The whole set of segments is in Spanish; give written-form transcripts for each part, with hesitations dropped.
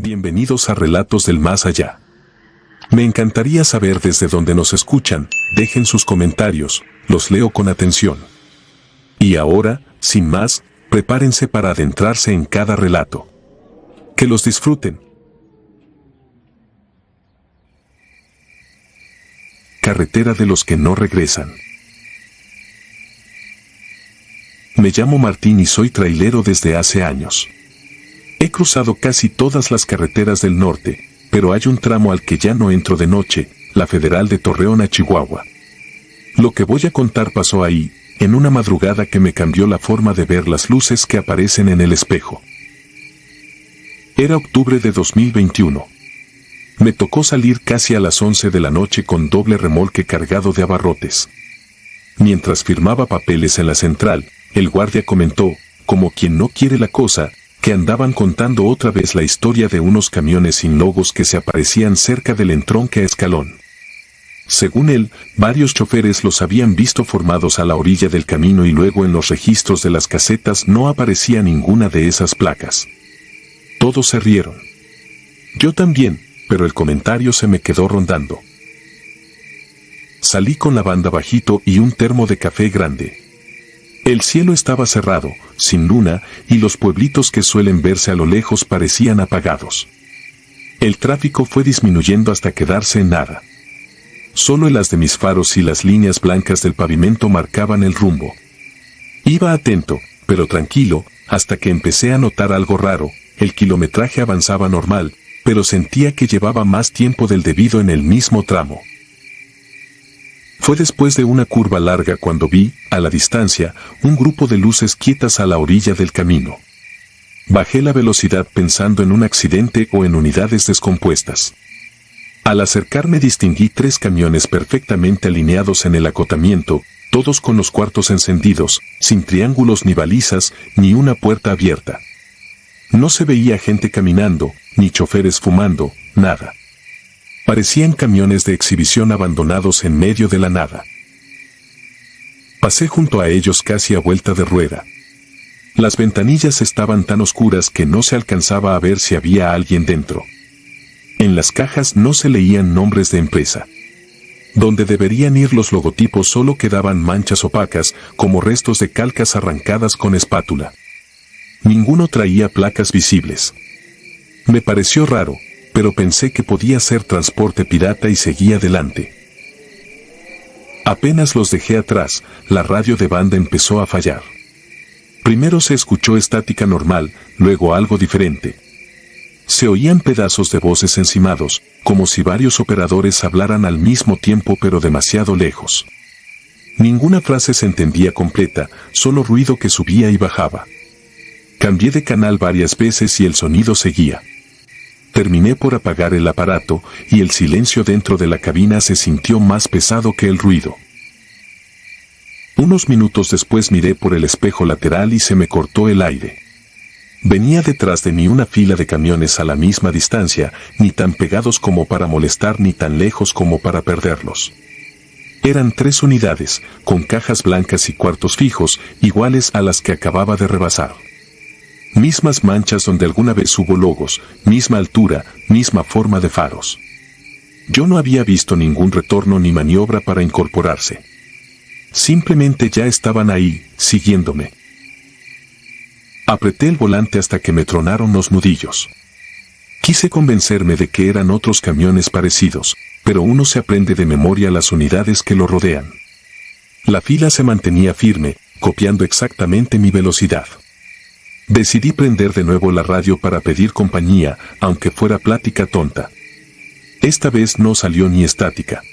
Bienvenidos a Relatos del Más Allá. Me encantaría saber desde dónde nos escuchan, dejen sus comentarios, los leo con atención. Y ahora, sin más, prepárense para adentrarse en cada relato. Que los disfruten. Carretera de los que no regresan. Me llamo Martín y soy trailero desde hace años. He cruzado casi todas las carreteras del norte, pero hay un tramo al que ya no entro de noche, la Federal de Torreón a Chihuahua. Lo que voy a contar pasó ahí, en una madrugada que me cambió la forma de ver las luces que aparecen en el espejo. Era octubre de 2021. Me tocó salir casi a las 11 de la noche con doble remolque cargado de abarrotes. Mientras firmaba papeles en la central, el guardia comentó, como quien no quiere la cosa, que andaban contando otra vez la historia de unos camiones sin logos que se aparecían cerca del entronque a Escalón. Según él, varios choferes los habían visto formados a la orilla del camino y luego en los registros de las casetas no aparecía ninguna de esas placas. Todos se rieron. Yo también, pero el comentario se me quedó rondando. Salí con la banda bajito y un termo de café grande. El cielo estaba cerrado, sin luna, y los pueblitos que suelen verse a lo lejos parecían apagados. El tráfico fue disminuyendo hasta quedarse en nada. Solo el haz de mis faros y las líneas blancas del pavimento marcaban el rumbo. Iba atento, pero tranquilo, hasta que empecé a notar algo raro. El kilometraje avanzaba normal, pero sentía que llevaba más tiempo del debido en el mismo tramo. Fue después de una curva larga cuando vi, a la distancia, un grupo de luces quietas a la orilla del camino. Bajé la velocidad pensando en un accidente o en unidades descompuestas. Al acercarme distinguí 3 camiones perfectamente alineados en el acotamiento, todos con los cuartos encendidos, sin triángulos ni balizas, ni una puerta abierta. No se veía gente caminando, ni choferes fumando, nada. Parecían camiones de exhibición abandonados en medio de la nada. Pasé junto a ellos casi a vuelta de rueda. Las ventanillas estaban tan oscuras que no se alcanzaba a ver si había alguien dentro. En las cajas no se leían nombres de empresa. Donde deberían ir los logotipos solo quedaban manchas opacas, como restos de calcas arrancadas con espátula. Ninguno traía placas visibles. Me pareció raro, pero pensé que podía ser transporte pirata y seguí adelante. Apenas los dejé atrás, la radio de banda empezó a fallar. Primero se escuchó estática normal, luego algo diferente. Se oían pedazos de voces encimados, como si varios operadores hablaran al mismo tiempo pero demasiado lejos. Ninguna frase se entendía completa, solo ruido que subía y bajaba. Cambié de canal varias veces y el sonido seguía. Terminé por apagar el aparato, y el silencio dentro de la cabina se sintió más pesado que el ruido. Unos minutos después miré por el espejo lateral y se me cortó el aire. Venía detrás de mí una fila de camiones a la misma distancia, ni tan pegados como para molestar ni tan lejos como para perderlos. Eran 3 unidades, con cajas blancas y cuartos fijos, iguales a las que acababa de rebasar. Mismas manchas donde alguna vez hubo logos, misma altura, misma forma de faros. Yo no había visto ningún retorno ni maniobra para incorporarse. Simplemente ya estaban ahí, siguiéndome. Apreté el volante hasta que me tronaron los nudillos. Quise convencerme de que eran otros camiones parecidos, pero uno se aprende de memoria las unidades que lo rodean. La fila se mantenía firme, copiando exactamente mi velocidad. Decidí prender de nuevo la radio para pedir compañía, aunque fuera plática tonta. Esta vez no salió ni estática.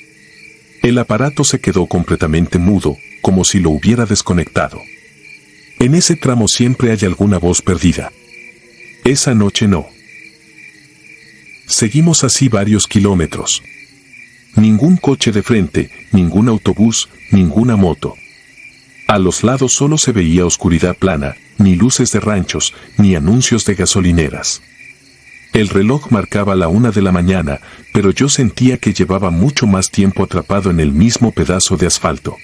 El aparato se quedó completamente mudo, como si lo hubiera desconectado. En ese tramo siempre hay alguna voz perdida. Esa noche no. Seguimos así varios kilómetros. Ningún coche de frente, ningún autobús, ninguna moto. A los lados solo se veía oscuridad plana, ni luces de ranchos, ni anuncios de gasolineras. El reloj marcaba la 1 de la mañana, pero yo sentía que llevaba mucho más tiempo atrapado en el mismo pedazo de asfalto.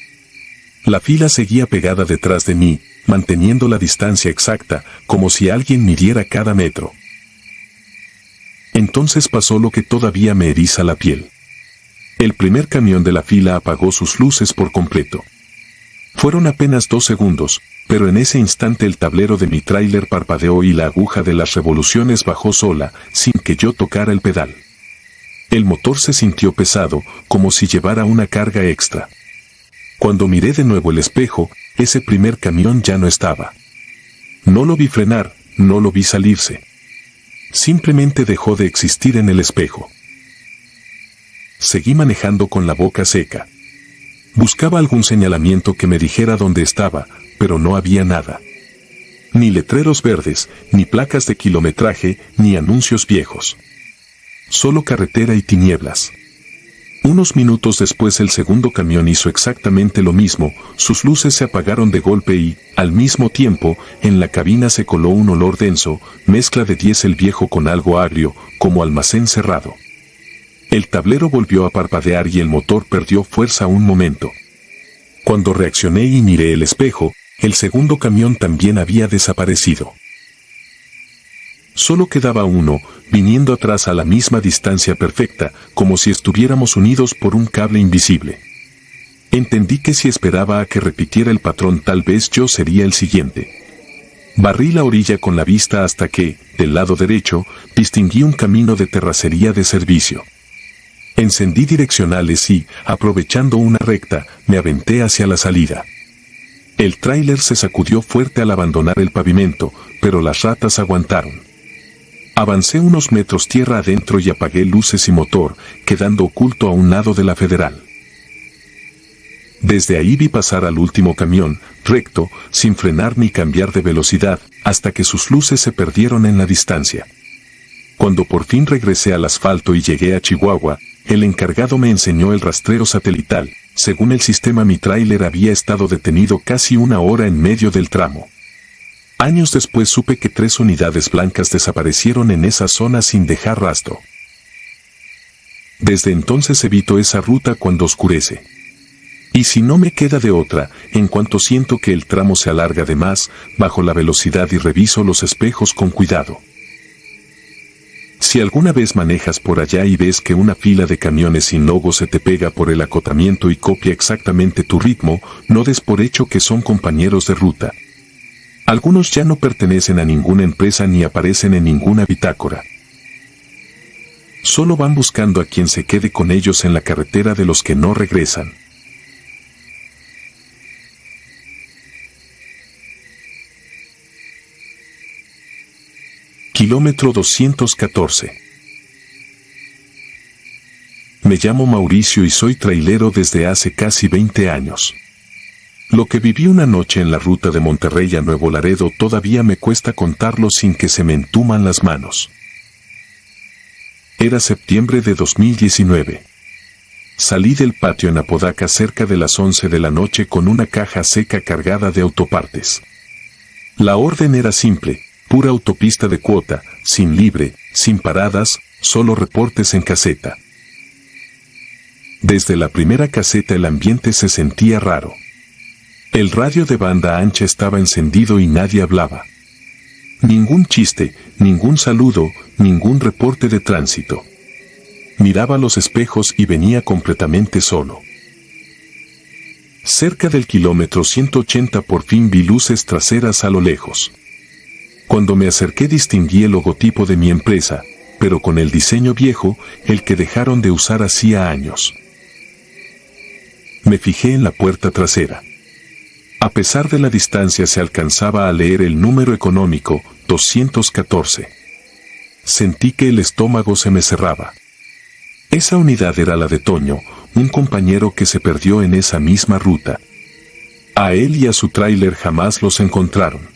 La fila seguía pegada detrás de mí, manteniendo la distancia exacta, como si alguien midiera cada metro. Entonces pasó lo que todavía me eriza la piel. El primer camión de la fila apagó sus luces por completo. Fueron apenas 2 segundos, pero en ese instante el tablero de mi tráiler parpadeó y la aguja de las revoluciones bajó sola, sin que yo tocara el pedal. El motor se sintió pesado, como si llevara una carga extra. Cuando miré de nuevo el espejo, ese primer camión ya no estaba. No lo vi frenar, no lo vi salirse. Simplemente dejó de existir en el espejo. Seguí manejando con la boca seca. Buscaba algún señalamiento que me dijera dónde estaba, pero no había nada. Ni letreros verdes, ni placas de kilometraje, ni anuncios viejos. Solo carretera y tinieblas. Unos minutos después el segundo camión hizo exactamente lo mismo, sus luces se apagaron de golpe y, al mismo tiempo, en la cabina se coló un olor denso, mezcla de diésel viejo con algo agrio, como almacén cerrado. El tablero volvió a parpadear y el motor perdió fuerza un momento. Cuando reaccioné y miré el espejo, el segundo camión también había desaparecido. Solo quedaba uno, viniendo atrás a la misma distancia perfecta, como si estuviéramos unidos por un cable invisible. Entendí que si esperaba a que repitiera el patrón tal vez yo sería el siguiente. Barrí la orilla con la vista hasta que, del lado derecho, distinguí un camino de terracería de servicio. Encendí direccionales y, aprovechando una recta, me aventé hacia la salida. El tráiler se sacudió fuerte al abandonar el pavimento, pero las ratas aguantaron. Avancé unos metros tierra adentro y apagué luces y motor, quedando oculto a un lado de la Federal. Desde ahí vi pasar al último camión, recto, sin frenar ni cambiar de velocidad, hasta que sus luces se perdieron en la distancia. Cuando por fin regresé al asfalto y llegué a Chihuahua, el encargado me enseñó el rastreo satelital. Según el sistema, mi tráiler había estado detenido casi 1 hora en medio del tramo. Años después supe que 3 unidades blancas desaparecieron en esa zona sin dejar rastro. Desde entonces evito esa ruta cuando oscurece. Y si no me queda de otra, en cuanto siento que el tramo se alarga de más, bajo la velocidad y reviso los espejos con cuidado. Si alguna vez manejas por allá y ves que una fila de camiones sin logo se te pega por el acotamiento y copia exactamente tu ritmo, no des por hecho que son compañeros de ruta. Algunos ya no pertenecen a ninguna empresa ni aparecen en ninguna bitácora. Solo van buscando a quien se quede con ellos en la carretera de los que no regresan. Kilómetro 214. Me llamo Mauricio y soy trailero desde hace casi 20 años. Lo que viví una noche en la ruta de Monterrey a Nuevo Laredo todavía me cuesta contarlo sin que se me entuman las manos. Era septiembre de 2019. Salí del patio en Apodaca cerca de las 11 de la noche con una caja seca cargada de autopartes. La orden era simple, pura autopista de cuota, sin libre, sin paradas, solo reportes en caseta. Desde la primera caseta el ambiente se sentía raro. El radio de banda ancha estaba encendido y nadie hablaba. Ningún chiste, ningún saludo, ningún reporte de tránsito. Miraba los espejos y venía completamente solo. Cerca del kilómetro 180 por fin vi luces traseras a lo lejos. Cuando me acerqué distinguí el logotipo de mi empresa, pero con el diseño viejo, el que dejaron de usar hacía años. Me fijé en la puerta trasera. A pesar de la distancia se alcanzaba a leer el número económico, 214. Sentí que el estómago se me cerraba. Esa unidad era la de Toño, un compañero que se perdió en esa misma ruta. A él y a su tráiler jamás los encontraron.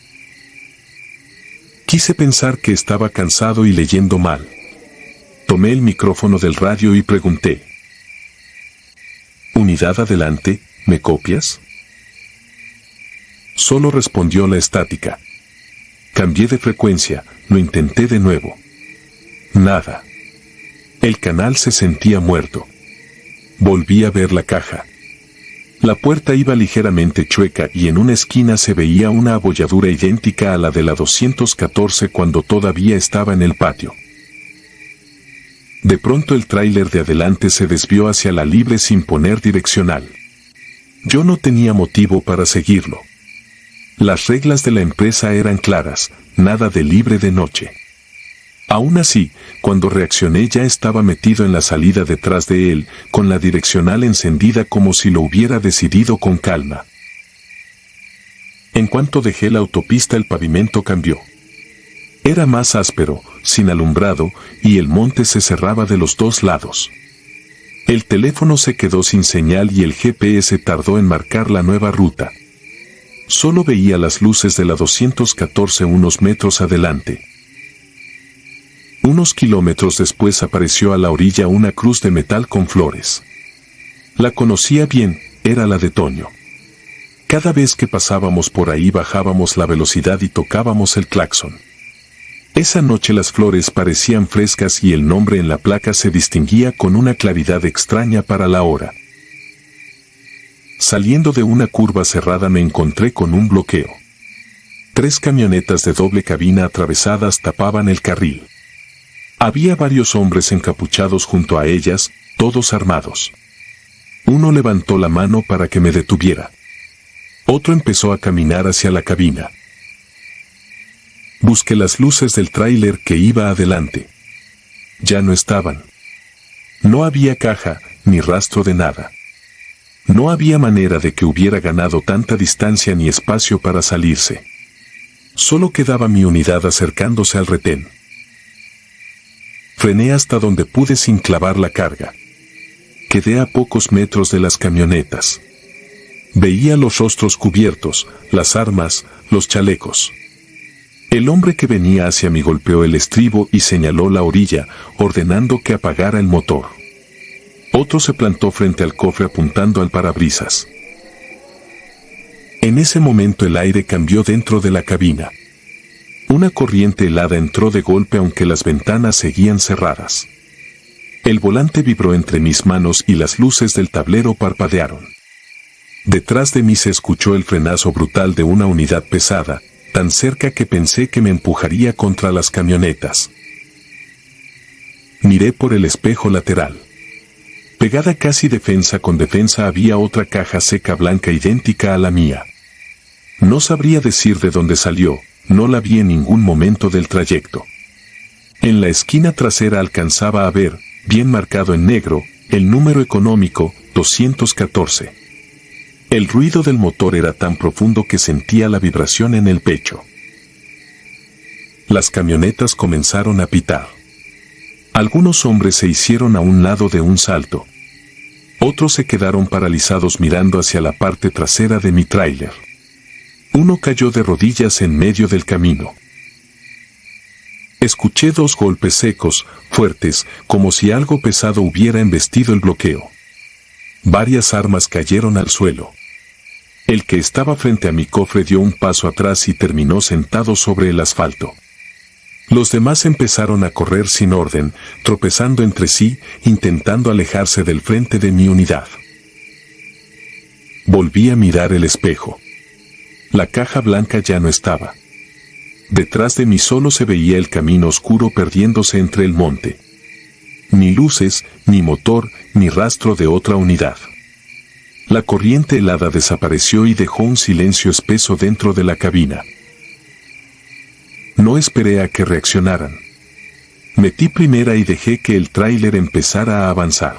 Quise pensar que estaba cansado y leyendo mal. Tomé el micrófono del radio y pregunté. «Unidad adelante, ¿me copias?» Solo respondió la estática. Cambié de frecuencia, lo intenté de nuevo. Nada. El canal se sentía muerto. Volví a ver la caja. La puerta iba ligeramente chueca y en una esquina se veía una abolladura idéntica a la de la 214 cuando todavía estaba en el patio. De pronto el tráiler de adelante se desvió hacia la libre sin poner direccional. Yo no tenía motivo para seguirlo. Las reglas de la empresa eran claras, nada de libre de noche. Aún así, cuando reaccioné ya estaba metido en la salida detrás de él, con la direccional encendida como si lo hubiera decidido con calma. En cuanto dejé la autopista el pavimento cambió. Era más áspero, sin alumbrado, y el monte se cerraba de los dos lados. El teléfono se quedó sin señal y el GPS tardó en marcar la nueva ruta. Solo veía las luces de la 214 unos metros adelante. Unos kilómetros después apareció a la orilla una cruz de metal con flores. La conocía bien, era la de Toño. Cada vez que pasábamos por ahí bajábamos la velocidad y tocábamos el claxon. Esa noche las flores parecían frescas y el nombre en la placa se distinguía con una claridad extraña para la hora. Saliendo de una curva cerrada me encontré con un bloqueo. 3 camionetas de doble cabina atravesadas tapaban el carril. Había varios hombres encapuchados junto a ellas, todos armados. Uno levantó la mano para que me detuviera. Otro empezó a caminar hacia la cabina. Busqué las luces del tráiler que iba adelante. Ya no estaban. No había caja, ni rastro de nada. No había manera de que hubiera ganado tanta distancia ni espacio para salirse. Solo quedaba mi unidad acercándose al retén. Frené hasta donde pude sin clavar la carga. Quedé a pocos metros de las camionetas. Veía los rostros cubiertos, las armas, los chalecos. El hombre que venía hacia mí golpeó el estribo y señaló la orilla, ordenando que apagara el motor. Otro se plantó frente al cofre apuntando al parabrisas. En ese momento el aire cambió dentro de la cabina. Una corriente helada entró de golpe aunque las ventanas seguían cerradas. El volante vibró entre mis manos y las luces del tablero parpadearon. Detrás de mí se escuchó el frenazo brutal de una unidad pesada, tan cerca que pensé que me empujaría contra las camionetas. Miré por el espejo lateral. Pegada casi defensa con defensa había otra caja seca blanca idéntica a la mía. No sabría decir de dónde salió, no la vi en ningún momento del trayecto. En la esquina trasera alcanzaba a ver, bien marcado en negro, el número económico, 214. El ruido del motor era tan profundo que sentía la vibración en el pecho. Las camionetas comenzaron a pitar. Algunos hombres se hicieron a un lado de un salto. Otros se quedaron paralizados mirando hacia la parte trasera de mi tráiler. Uno cayó de rodillas en medio del camino. Escuché 2 golpes secos, fuertes, como si algo pesado hubiera embestido el bloqueo. Varias armas cayeron al suelo. El que estaba frente a mi cofre dio un paso atrás y terminó sentado sobre el asfalto. Los demás empezaron a correr sin orden, tropezando entre sí, intentando alejarse del frente de mi unidad. Volví a mirar el espejo. La caja blanca ya no estaba. Detrás de mí solo se veía el camino oscuro perdiéndose entre el monte. Ni luces, ni motor, ni rastro de otra unidad. La corriente helada desapareció y dejó un silencio espeso dentro de la cabina. No esperé a que reaccionaran. Metí primera y dejé que el tráiler empezara a avanzar.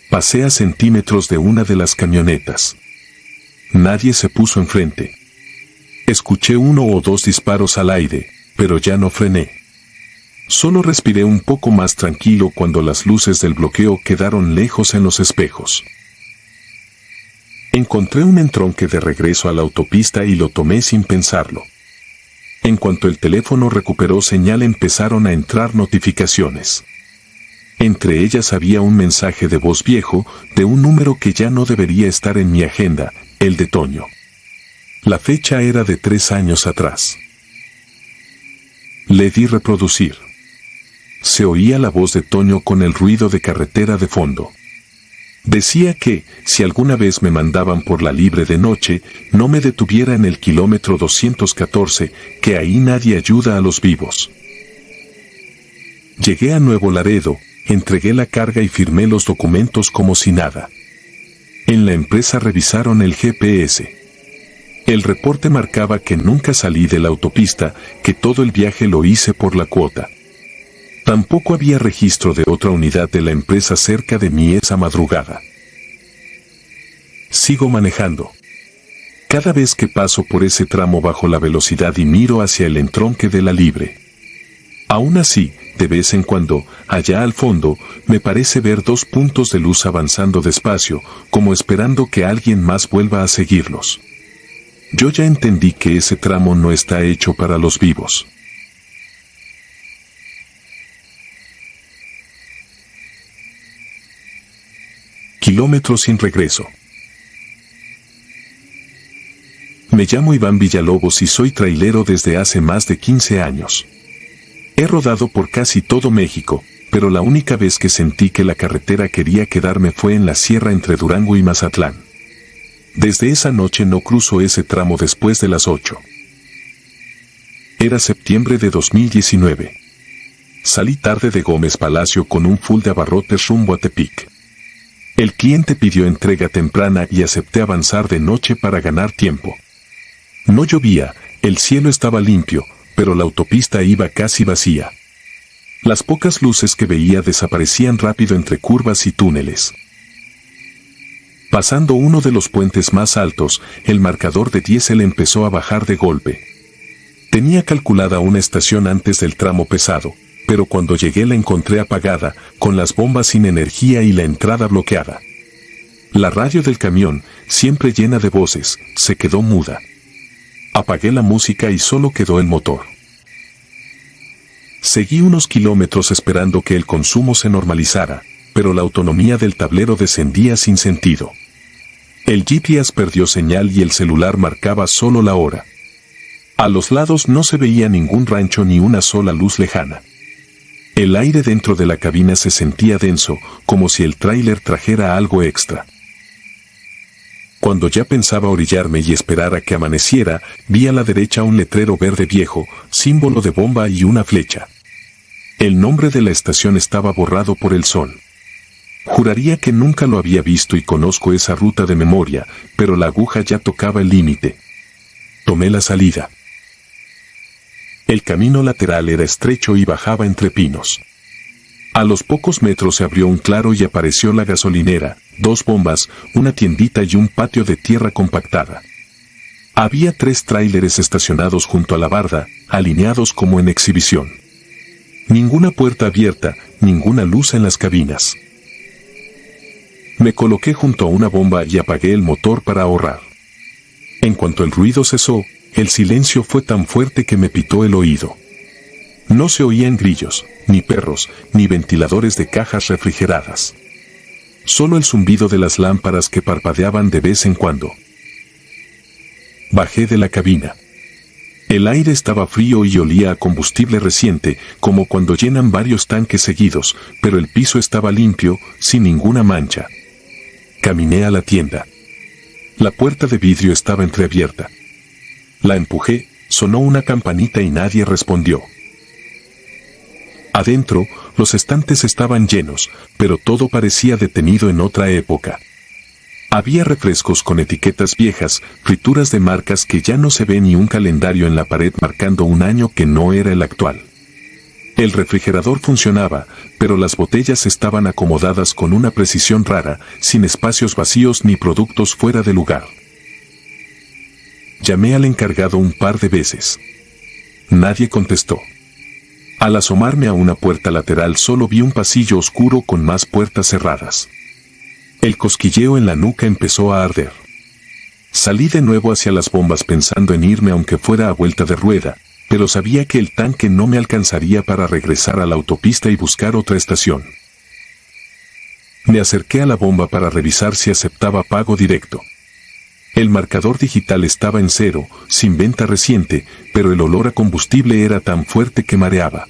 Pasé a centímetros de una de las camionetas. Nadie se puso enfrente. Escuché 1 o 2 disparos al aire, pero ya no frené. Solo respiré un poco más tranquilo cuando las luces del bloqueo quedaron lejos en los espejos. Encontré un entronque de regreso a la autopista y lo tomé sin pensarlo. En cuanto el teléfono recuperó señal empezaron a entrar notificaciones. Entre ellas había un mensaje de voz viejo, de un número que ya no debería estar en mi agenda, el de Toño. La fecha era de 3 años atrás. Le di reproducir. Se oía la voz de Toño con el ruido de carretera de fondo. Decía que, si alguna vez me mandaban por la libre de noche, no me detuviera en el kilómetro 214, que ahí nadie ayuda a los vivos. Llegué a Nuevo Laredo, entregué la carga y firmé los documentos como si nada. En la empresa revisaron el GPS. El reporte marcaba que nunca salí de la autopista, que todo el viaje lo hice por la cuota. Tampoco había registro de otra unidad de la empresa cerca de mí esa madrugada. Sigo manejando. Cada vez que paso por ese tramo bajo la velocidad y miro hacia el entronque de la Libre. Aún así, de vez en cuando, allá al fondo, me parece ver dos puntos de luz avanzando despacio, como esperando que alguien más vuelva a seguirlos. Yo ya entendí que ese tramo no está hecho para los vivos. Kilómetros sin regreso. Me llamo Iván Villalobos y soy trailero desde hace más de 15 años. He rodado por casi todo México, pero la única vez que sentí que la carretera quería quedarme fue en la sierra entre Durango y Mazatlán. Desde esa noche no cruzo ese tramo después de las 8. Era septiembre de 2019. Salí tarde de Gómez Palacio con un full de abarrotes rumbo a Tepic. El cliente pidió entrega temprana y acepté avanzar de noche para ganar tiempo. No llovía, el cielo estaba limpio, pero la autopista iba casi vacía. Las pocas luces que veía desaparecían rápido entre curvas y túneles. Pasando uno de los puentes más altos, el marcador de diésel empezó a bajar de golpe. Tenía calculada una estación antes del tramo pesado, pero cuando llegué la encontré apagada, con las bombas sin energía y la entrada bloqueada. La radio del camión, siempre llena de voces, se quedó muda. Apagué la música y solo quedó el motor. Seguí unos kilómetros esperando que el consumo se normalizara, pero la autonomía del tablero descendía sin sentido. El GPS perdió señal y el celular marcaba solo la hora. A los lados no se veía ningún rancho ni una sola luz lejana. El aire dentro de la cabina se sentía denso, como si el tráiler trajera algo extra. Cuando ya pensaba orillarme y esperar a que amaneciera, vi a la derecha un letrero verde viejo, símbolo de bomba y una flecha. El nombre de la estación estaba borrado por el sol. Juraría que nunca lo había visto y conozco esa ruta de memoria, pero la aguja ya tocaba el límite. Tomé la salida. El camino lateral era estrecho y bajaba entre pinos. A los pocos metros se abrió un claro y apareció la gasolinera, 2 bombas, una tiendita y un patio de tierra compactada. Había 3 tráileres estacionados junto a la barda, alineados como en exhibición. Ninguna puerta abierta, ninguna luz en las cabinas. Me coloqué junto a una bomba y apagué el motor para ahorrar. En cuanto el ruido cesó, el silencio fue tan fuerte que me pitó el oído. No se oían grillos, ni perros, ni ventiladores de cajas refrigeradas. Solo el zumbido de las lámparas que parpadeaban de vez en cuando. Bajé de la cabina. El aire estaba frío y olía a combustible reciente, como cuando llenan varios tanques seguidos, pero el piso estaba limpio, sin ninguna mancha. Caminé a la tienda. La puerta de vidrio estaba entreabierta. La empujé, sonó una campanita y nadie respondió. Adentro, los estantes estaban llenos, pero todo parecía detenido en otra época. Había refrescos con etiquetas viejas, frituras de marcas que ya no se ve ni un calendario en la pared marcando un año que no era el actual. El refrigerador funcionaba, pero las botellas estaban acomodadas con una precisión rara, sin espacios vacíos ni productos fuera de lugar. Llamé al encargado un par de veces. Nadie contestó. Al asomarme a una puerta lateral solo vi un pasillo oscuro con más puertas cerradas. El cosquilleo en la nuca empezó a arder. Salí de nuevo hacia las bombas pensando en irme aunque fuera a vuelta de rueda, pero sabía que el tanque no me alcanzaría para regresar a la autopista y buscar otra estación. Me acerqué a la bomba para revisar si aceptaba pago directo. El marcador digital estaba en 0, sin venta reciente, pero el olor a combustible era tan fuerte que mareaba.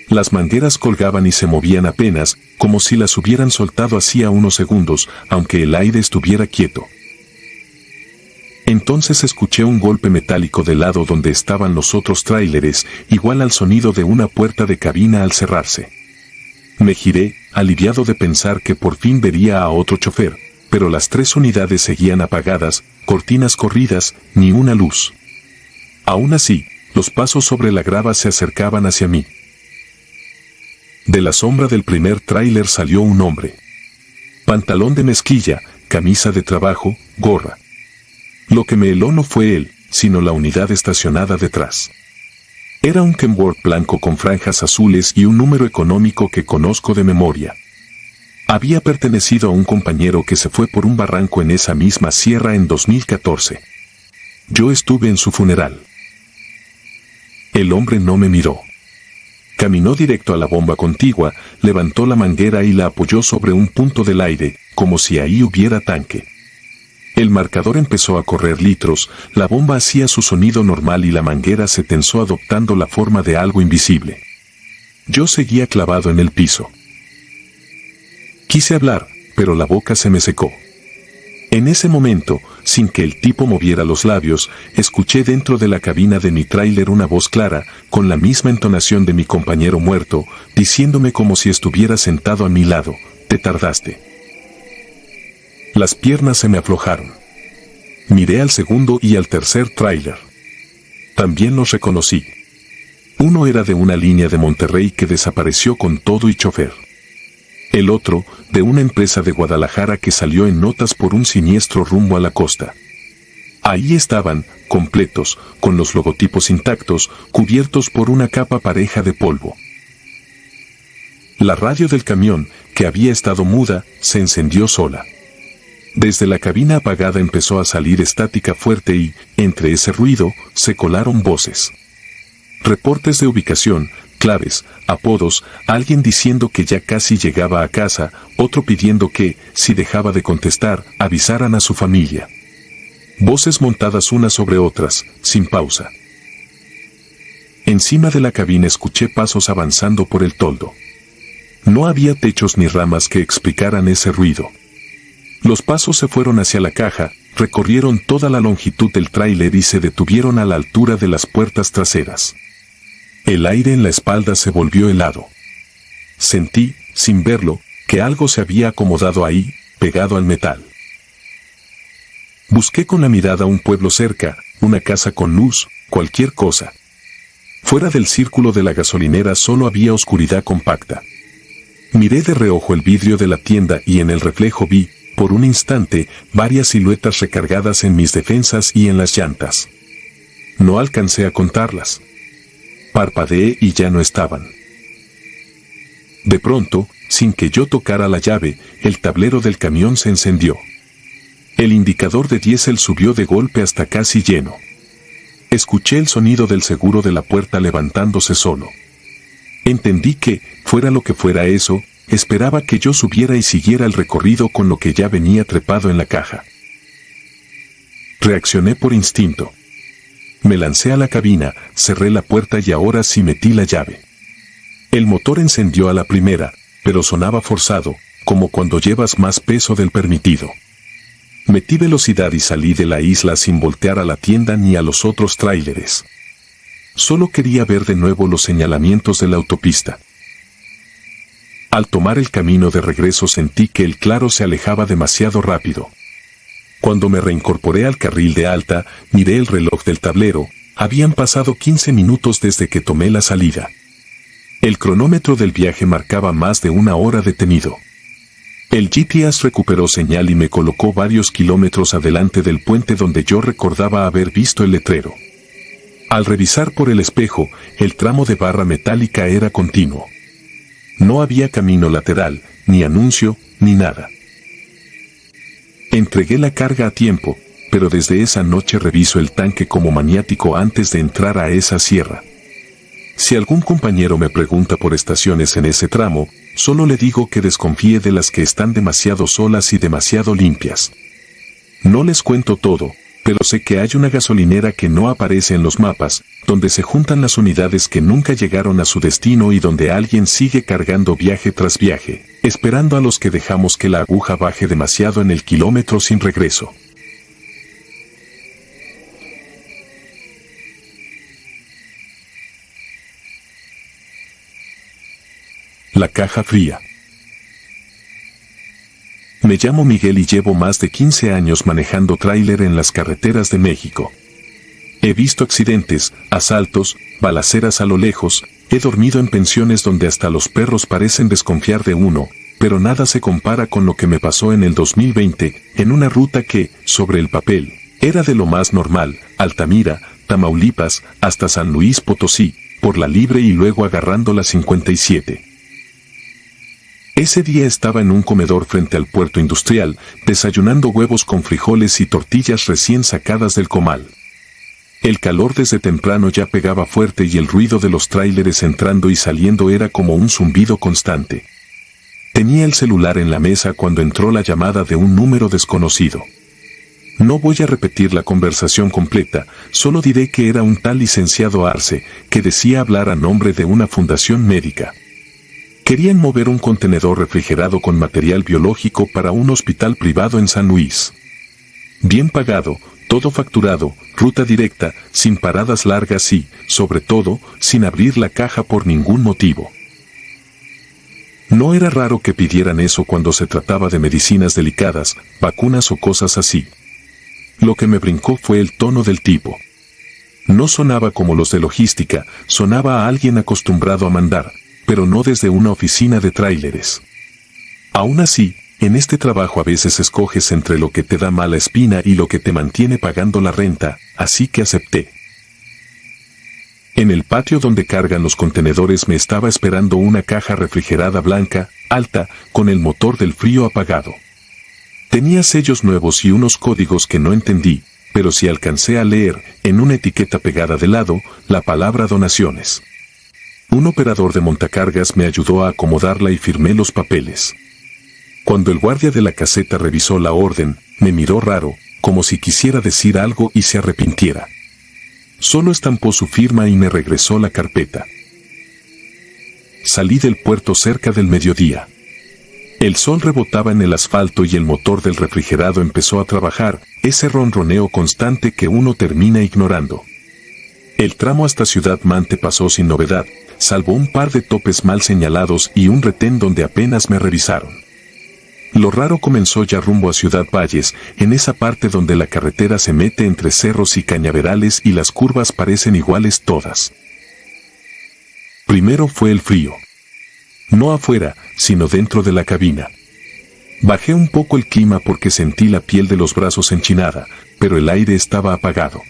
Las mangueras colgaban y se movían apenas, como si las hubieran soltado hacía unos segundos, aunque el aire estuviera quieto. Entonces escuché un golpe metálico del lado donde estaban los otros tráileres, igual al sonido de una puerta de cabina al cerrarse. Me giré, aliviado de pensar que por fin vería a otro chofer, pero las 3 unidades seguían apagadas, cortinas corridas, ni una luz. Aún así, los pasos sobre la grava se acercaban hacia mí. De la sombra del primer tráiler salió un hombre. Pantalón de mezclilla, camisa de trabajo, gorra. Lo que me heló no fue él, sino la unidad estacionada detrás. Era un Kenworth blanco con franjas azules y un número económico que conozco de memoria. Había pertenecido a un compañero que se fue por un barranco en esa misma sierra en 2014. Yo estuve en su funeral. El hombre no me miró. Caminó directo a la bomba contigua, levantó la manguera y la apoyó sobre un punto del aire, como si ahí hubiera tanque. El marcador empezó a correr litros, la bomba hacía su sonido normal y la manguera se tensó adoptando la forma de algo invisible. Yo seguía clavado en el piso. Quise hablar, pero la boca se me secó. En ese momento, sin que el tipo moviera los labios, escuché dentro de la cabina de mi tráiler una voz clara, con la misma entonación de mi compañero muerto, diciéndome como si estuviera sentado a mi lado: «Te tardaste». Las piernas se me aflojaron. Miré al segundo y al tercer tráiler. También los reconocí. Uno era de una línea de Monterrey que desapareció con todo y chofer. El otro, de una empresa de Guadalajara que salió en notas por un siniestro rumbo a la costa. Ahí estaban, completos, con los logotipos intactos, cubiertos por una capa pareja de polvo. La radio del camión, que había estado muda, se encendió sola. Desde la cabina apagada empezó a salir estática fuerte y, entre ese ruido, se colaron voces. Reportes de ubicación, claves, apodos, alguien diciendo que ya casi llegaba a casa, otro pidiendo que, si dejaba de contestar, avisaran a su familia. Voces montadas unas sobre otras, sin pausa. Encima de la cabina escuché pasos avanzando por el toldo. No había techos ni ramas que explicaran ese ruido. Los pasos se fueron hacia la caja, recorrieron toda la longitud del tráiler y se detuvieron a la altura de las puertas traseras. El aire en la espalda se volvió helado. Sentí, sin verlo, que algo se había acomodado ahí, pegado al metal. Busqué con la mirada un pueblo cerca, una casa con luz, cualquier cosa. Fuera del círculo de la gasolinera solo había oscuridad compacta. Miré de reojo el vidrio de la tienda y en el reflejo vi, por un instante, varias siluetas recargadas en mis defensas y en las llantas. No alcancé a contarlas. Parpadeé y ya no estaban. De pronto, sin que yo tocara la llave, el tablero del camión se encendió. El indicador de diésel subió de golpe hasta casi lleno. Escuché el sonido del seguro de la puerta levantándose solo. Entendí que, fuera lo que fuera eso, esperaba que yo subiera y siguiera el recorrido con lo que ya venía trepado en la caja. Reaccioné por instinto. Me lancé a la cabina, cerré la puerta y ahora sí metí la llave. El motor encendió a la primera, pero sonaba forzado, como cuando llevas más peso del permitido. Metí velocidad y salí de la isla sin voltear a la tienda ni a los otros tráileres. Solo quería ver de nuevo los señalamientos de la autopista. Al tomar el camino de regreso sentí que el claro se alejaba demasiado rápido. Cuando me reincorporé al carril de alta, miré el reloj del tablero, habían pasado 15 minutos desde que tomé la salida. El cronómetro del viaje marcaba más de una hora detenido. El GPS recuperó señal y me colocó varios kilómetros adelante del puente donde yo recordaba haber visto el letrero. Al revisar por el espejo, el tramo de barra metálica era continuo. No había camino lateral, ni anuncio, ni nada. Entregué la carga a tiempo, pero desde esa noche reviso el tanque como maniático antes de entrar a esa sierra. Si algún compañero me pregunta por estaciones en ese tramo, solo le digo que desconfíe de las que están demasiado solas y demasiado limpias. No les cuento todo, pero sé que hay una gasolinera que no aparece en los mapas, donde se juntan las unidades que nunca llegaron a su destino y donde alguien sigue cargando viaje tras viaje, esperando a los que dejamos que la aguja baje demasiado en el kilómetro sin regreso. la caja fría. Me llamo Miguel y llevo más de 15 años manejando tráiler en las carreteras de México. He visto accidentes, asaltos, balaceras a lo lejos, he dormido en pensiones donde hasta los perros parecen desconfiar de uno, pero nada se compara con lo que me pasó en el 2020, en una ruta que, sobre el papel, era de lo más normal, Altamira, Tamaulipas, hasta San Luis Potosí, por la Libre y luego agarrando la 57. Ese día estaba en un comedor frente al puerto industrial, desayunando huevos con frijoles y tortillas recién sacadas del comal. El calor desde temprano ya pegaba fuerte y el ruido de los tráileres entrando y saliendo era como un zumbido constante. Tenía el celular en la mesa cuando entró la llamada de un número desconocido. No voy a repetir la conversación completa, solo diré que era un tal licenciado Arce, que decía hablar a nombre de una fundación médica. Querían mover un contenedor refrigerado con material biológico para un hospital privado en San Luis. Bien pagado, todo facturado, ruta directa, sin paradas largas y, sobre todo, sin abrir la caja por ningún motivo. No era raro que pidieran eso cuando se trataba de medicinas delicadas, vacunas o cosas así. Lo que me brincó fue el tono del tipo. No sonaba como los de logística, sonaba a alguien acostumbrado a mandar, pero no desde una oficina de tráileres. Aún así, en este trabajo a veces escoges entre lo que te da mala espina y lo que te mantiene pagando la renta, así que acepté. En el patio donde cargan los contenedores me estaba esperando una caja refrigerada blanca, alta, con el motor del frío apagado. Tenía sellos nuevos y unos códigos que no entendí, pero sí alcancé a leer, en una etiqueta pegada de lado, la palabra donaciones. Un operador de montacargas me ayudó a acomodarla y firmé los papeles. Cuando el guardia de la caseta revisó la orden, me miró raro, como si quisiera decir algo y se arrepintiera. Solo estampó su firma y me regresó la carpeta. Salí del puerto cerca del mediodía. El sol rebotaba en el asfalto y el motor del refrigerado empezó a trabajar, ese ronroneo constante que uno termina ignorando. El tramo hasta Ciudad Mante pasó sin novedad, salvo un par de topes mal señalados y un retén donde apenas me revisaron. Lo raro comenzó ya rumbo a Ciudad Valles, en esa parte donde la carretera se mete entre cerros y cañaverales y las curvas parecen iguales todas. Primero fue el frío. No afuera, sino dentro de la cabina. Bajé un poco el clima porque sentí la piel de los brazos enchinada, pero el aire estaba apagado.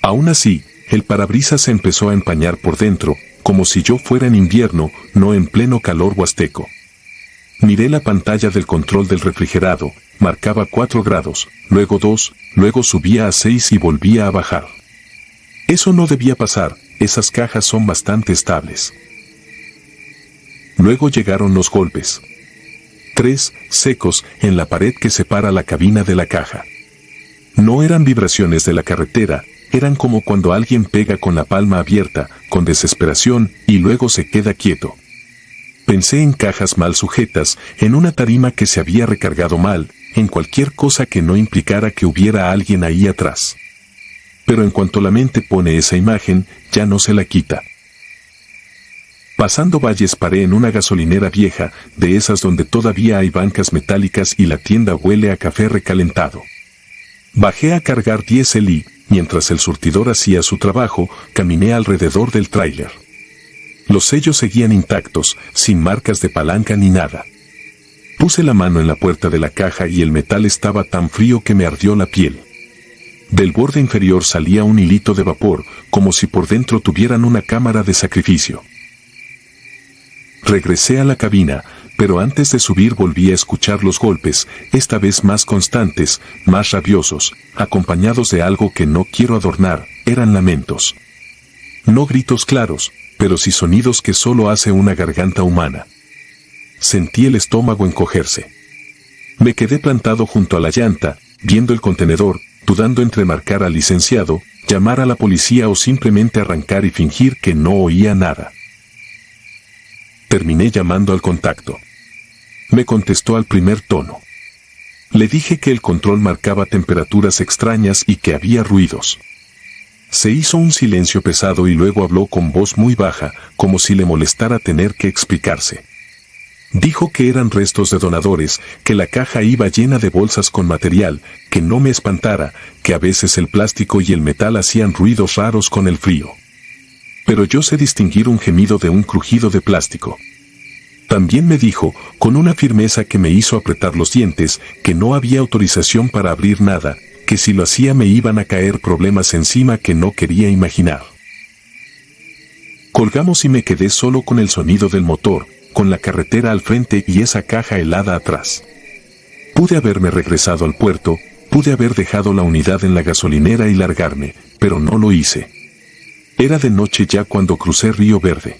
Aún así, el parabrisas se empezó a empañar por dentro, como si yo fuera en invierno, no en pleno calor huasteco. Miré la pantalla del control del refrigerado, marcaba 4 grados, luego 2, luego subía a 6 y volvía a bajar. Eso no debía pasar, esas cajas son bastante estables. Luego llegaron los golpes. 3, secos, en la pared que separa la cabina de la caja. No eran vibraciones de la carretera, eran como cuando alguien pega con la palma abierta, con desesperación, y luego se queda quieto. Pensé en cajas mal sujetas, en una tarima que se había recargado mal, en cualquier cosa que no implicara que hubiera alguien ahí atrás. Pero en cuanto la mente pone esa imagen, ya no se la quita. Pasando Valles paré en una gasolinera vieja, de esas donde todavía hay bancas metálicas y la tienda huele a café recalentado. Bajé a cargar diésel y, mientras el surtidor hacía su trabajo, caminé alrededor del tráiler. Los sellos seguían intactos, sin marcas de palanca ni nada. Puse la mano en la puerta de la caja y el metal estaba tan frío que me ardió la piel. Del borde inferior salía un hilito de vapor, como si por dentro tuvieran una cámara de sacrificio. Regresé a la cabina, pero antes de subir volví a escuchar los golpes, esta vez más constantes, más rabiosos, acompañados de algo que no quiero adornar, eran lamentos. No gritos claros, pero sí sonidos que solo hace una garganta humana. Sentí el estómago encogerse. Me quedé plantado junto a la llanta, viendo el contenedor, dudando entre marcar al licenciado, llamar a la policía o simplemente arrancar y fingir que no oía nada. Terminé llamando al contacto. Me contestó al primer tono. Le dije que el control marcaba temperaturas extrañas y que había ruidos. Se hizo un silencio pesado y luego habló con voz muy baja, como si le molestara tener que explicarse. Dijo que eran restos de donadores, que la caja iba llena de bolsas con material, que no me espantara, que a veces el plástico y el metal hacían ruidos raros con el frío. Pero yo sé distinguir un gemido de un crujido de plástico. También me dijo, con una firmeza que me hizo apretar los dientes, que no había autorización para abrir nada, que si lo hacía me iban a caer problemas encima que no quería imaginar. Colgamos y me quedé solo con el sonido del motor, con la carretera al frente y esa caja helada atrás. Pude haberme regresado al puerto, pude haber dejado la unidad en la gasolinera y largarme, pero no lo hice. Era de noche ya cuando crucé Río Verde.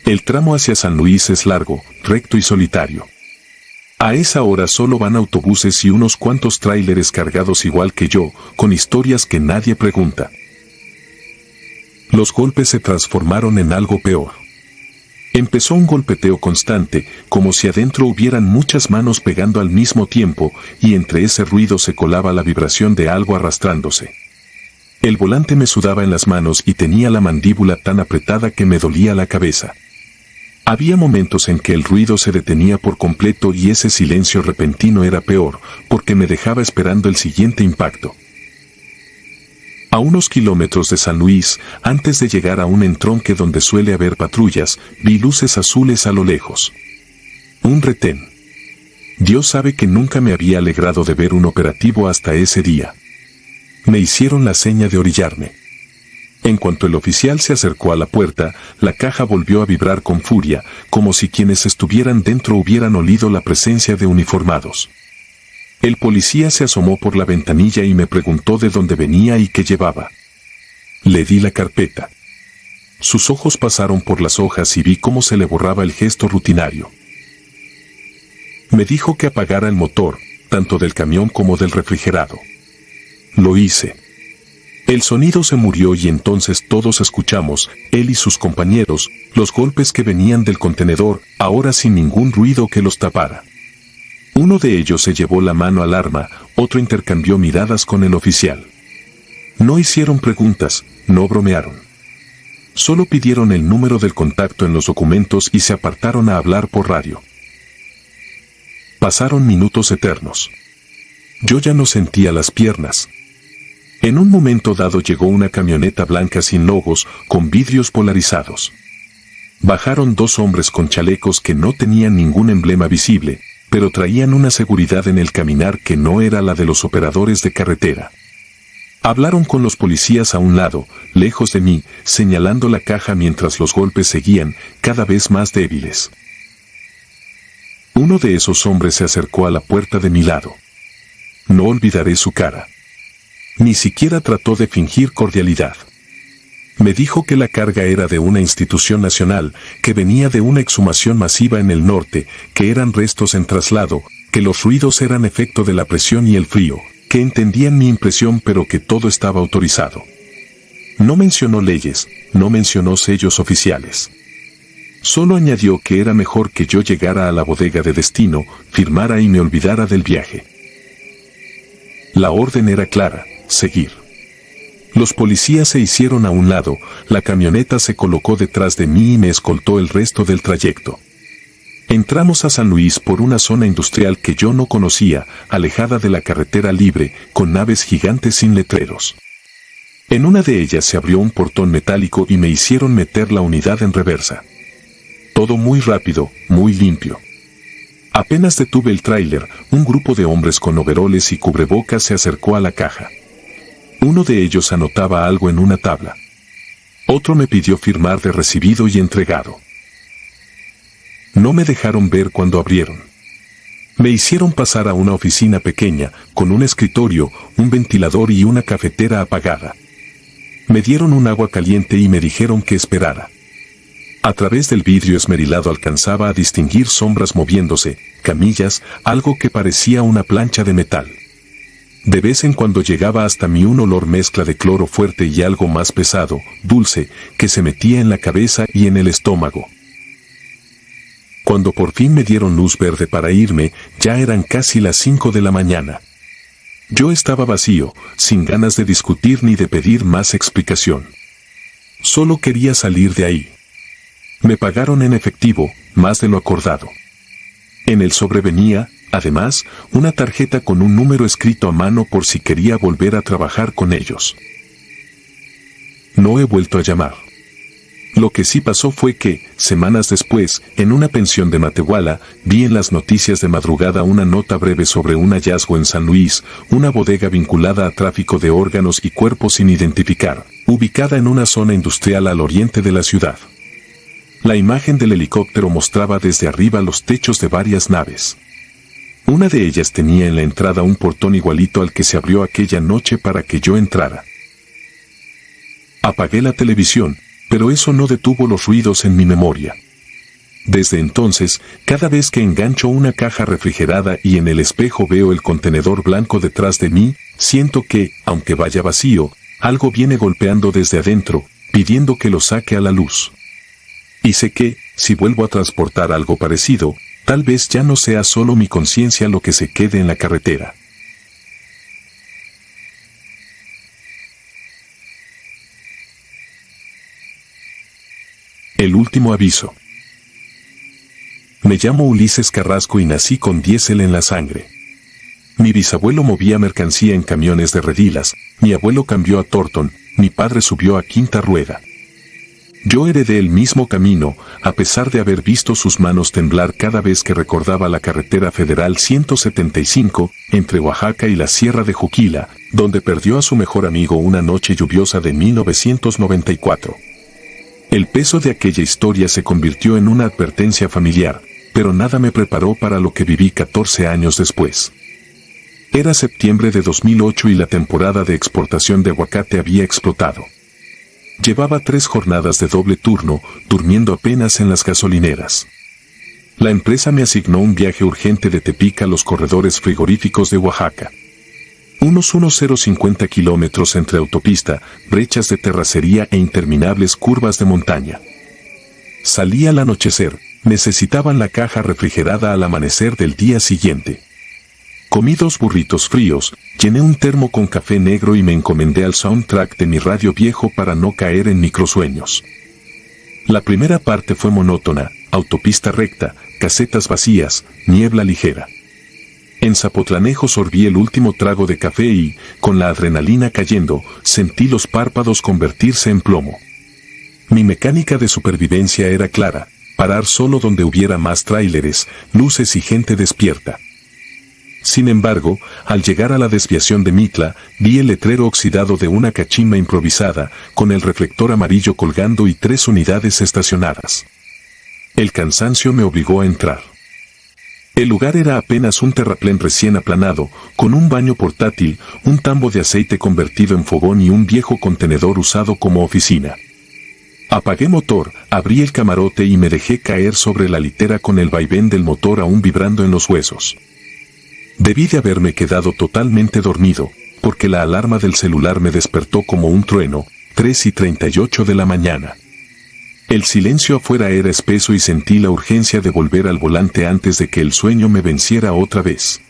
El tramo hacia San Luis es largo, recto y solitario. A esa hora solo van autobuses y unos cuantos tráileres cargados igual que yo, con historias que nadie pregunta. Los golpes se transformaron en algo peor. Empezó un golpeteo constante, como si adentro hubieran muchas manos pegando al mismo tiempo, y entre ese ruido se colaba la vibración de algo arrastrándose. El volante me sudaba en las manos y tenía la mandíbula tan apretada que me dolía la cabeza. Había momentos en que el ruido se detenía por completo y ese silencio repentino era peor, porque me dejaba esperando el siguiente impacto. A unos kilómetros de San Luis, antes de llegar a un entronque donde suele haber patrullas, vi luces azules a lo lejos. Un retén. Dios sabe que nunca me había alegrado de ver un operativo hasta ese día. Me hicieron la seña de orillarme. En cuanto el oficial se acercó a la puerta, la caja volvió a vibrar con furia, como si quienes estuvieran dentro hubieran olido la presencia de uniformados. El policía se asomó por la ventanilla y me preguntó de dónde venía y qué llevaba. Le di la carpeta. Sus ojos pasaron por las hojas y vi cómo se le borraba el gesto rutinario. Me dijo que apagara el motor, tanto del camión como del refrigerado. Lo hice. El sonido se murió y entonces todos escuchamos, él y sus compañeros, los golpes que venían del contenedor, ahora sin ningún ruido que los tapara. Uno de ellos se llevó la mano al arma, otro intercambió miradas con el oficial. No hicieron preguntas, no bromearon. Solo pidieron el número del contacto en los documentos y se apartaron a hablar por radio. Pasaron minutos eternos. Yo ya no sentía las piernas. En un momento dado llegó una camioneta blanca sin logos, con vidrios polarizados. Bajaron dos hombres con chalecos que no tenían ningún emblema visible, pero traían una seguridad en el caminar que no era la de los operadores de carretera. Hablaron con los policías a un lado, lejos de mí, señalando la caja mientras los golpes seguían, cada vez más débiles. Uno de esos hombres se acercó a la puerta de mi lado. No olvidaré su cara. Ni siquiera trató de fingir cordialidad. Me dijo que la carga era de una institución nacional, que venía de una exhumación masiva en el norte, que eran restos en traslado, que los ruidos eran efecto de la presión y el frío, que entendían mi impresión pero que todo estaba autorizado. No mencionó leyes, no mencionó sellos oficiales. Solo añadió que era mejor que yo llegara a la bodega de destino, firmara y me olvidara del viaje. La orden era clara, seguir. Los policías se hicieron a un lado, la camioneta se colocó detrás de mí y me escoltó el resto del trayecto. Entramos a San Luis por una zona industrial que yo no conocía, alejada de la carretera libre, con naves gigantes sin letreros. En una de ellas se abrió un portón metálico y me hicieron meter la unidad en reversa. Todo muy rápido, muy limpio. Apenas detuve el tráiler, un grupo de hombres con overoles y cubrebocas se acercó a la caja. Uno de ellos anotaba algo en una tabla. Otro me pidió firmar de recibido y entregado. No me dejaron ver cuando abrieron. Me hicieron pasar a una oficina pequeña, con un escritorio, un ventilador y una cafetera apagada. Me dieron un agua caliente y me dijeron que esperara. A través del vidrio esmerilado alcanzaba a distinguir sombras moviéndose, camillas, algo que parecía una plancha de metal. De vez en cuando llegaba hasta mí un olor mezcla de cloro fuerte y algo más pesado, dulce, que se metía en la cabeza y en el estómago. Cuando por fin me dieron luz verde para irme, ya eran casi las 5 de la mañana. Yo estaba vacío, sin ganas de discutir ni de pedir más explicación. Solo quería salir de ahí. Me pagaron en efectivo, más de lo acordado. En el sobre venía, además, una tarjeta con un número escrito a mano por si quería volver a trabajar con ellos. No he vuelto a llamar. Lo que sí pasó fue que, semanas después, en una pensión de Matehuala, vi en las noticias de madrugada una nota breve sobre un hallazgo en San Luis, una bodega vinculada a tráfico de órganos y cuerpos sin identificar, ubicada en una zona industrial al oriente de la ciudad. La imagen del helicóptero mostraba desde arriba los techos de varias naves. Una de ellas tenía en la entrada un portón igualito al que se abrió aquella noche para que yo entrara. Apagué la televisión, pero eso no detuvo los ruidos en mi memoria. Desde entonces, cada vez que engancho una caja refrigerada y en el espejo veo el contenedor blanco detrás de mí, siento que, aunque vaya vacío, algo viene golpeando desde adentro, pidiendo que lo saque a la luz. Y sé que, si vuelvo a transportar algo parecido, tal vez ya no sea solo mi conciencia lo que se quede en la carretera. El último aviso. Me llamo Ulises Carrasco y nací con diésel en la sangre. Mi bisabuelo movía mercancía en camiones de redilas, mi abuelo cambió a Thornton, mi padre subió a quinta rueda. Yo heredé el mismo camino, a pesar de haber visto sus manos temblar cada vez que recordaba la carretera federal 175, entre Oaxaca y la Sierra de Juquila, donde perdió a su mejor amigo una noche lluviosa de 1994. El peso de aquella historia se convirtió en una advertencia familiar, pero nada me preparó para lo que viví 14 años después. Era septiembre de 2008 y la temporada de exportación de aguacate había explotado. Llevaba 3 jornadas de doble turno, durmiendo apenas en las gasolineras. La empresa me asignó un viaje urgente de Tepic a los corredores frigoríficos de Oaxaca. Unos 1050 kilómetros entre autopista, brechas de terracería e interminables curvas de montaña. Salí al anochecer, necesitaban la caja refrigerada al amanecer del día siguiente. Comí 2 burritos fríos, llené un termo con café negro y me encomendé al soundtrack de mi radio viejo para no caer en microsueños. La primera parte fue monótona, autopista recta, casetas vacías, niebla ligera. En Zapotlanejo sorbí el último trago de café y, con la adrenalina cayendo, sentí los párpados convertirse en plomo. Mi mecánica de supervivencia era clara, parar solo donde hubiera más tráileres, luces y gente despierta. Sin embargo, al llegar a la desviación de Mitla, vi el letrero oxidado de una cachimba improvisada, con el reflector amarillo colgando y 3 unidades estacionadas. El cansancio me obligó a entrar. El lugar era apenas un terraplén recién aplanado, con un baño portátil, un tambo de aceite convertido en fogón y un viejo contenedor usado como oficina. Apagué motor, abrí el camarote y me dejé caer sobre la litera con el vaivén del motor aún vibrando en los huesos. Debí de haberme quedado totalmente dormido, porque la alarma del celular me despertó como un trueno, 3:38 de la mañana. El silencio afuera era espeso y sentí la urgencia de volver al volante antes de que el sueño me venciera otra vez.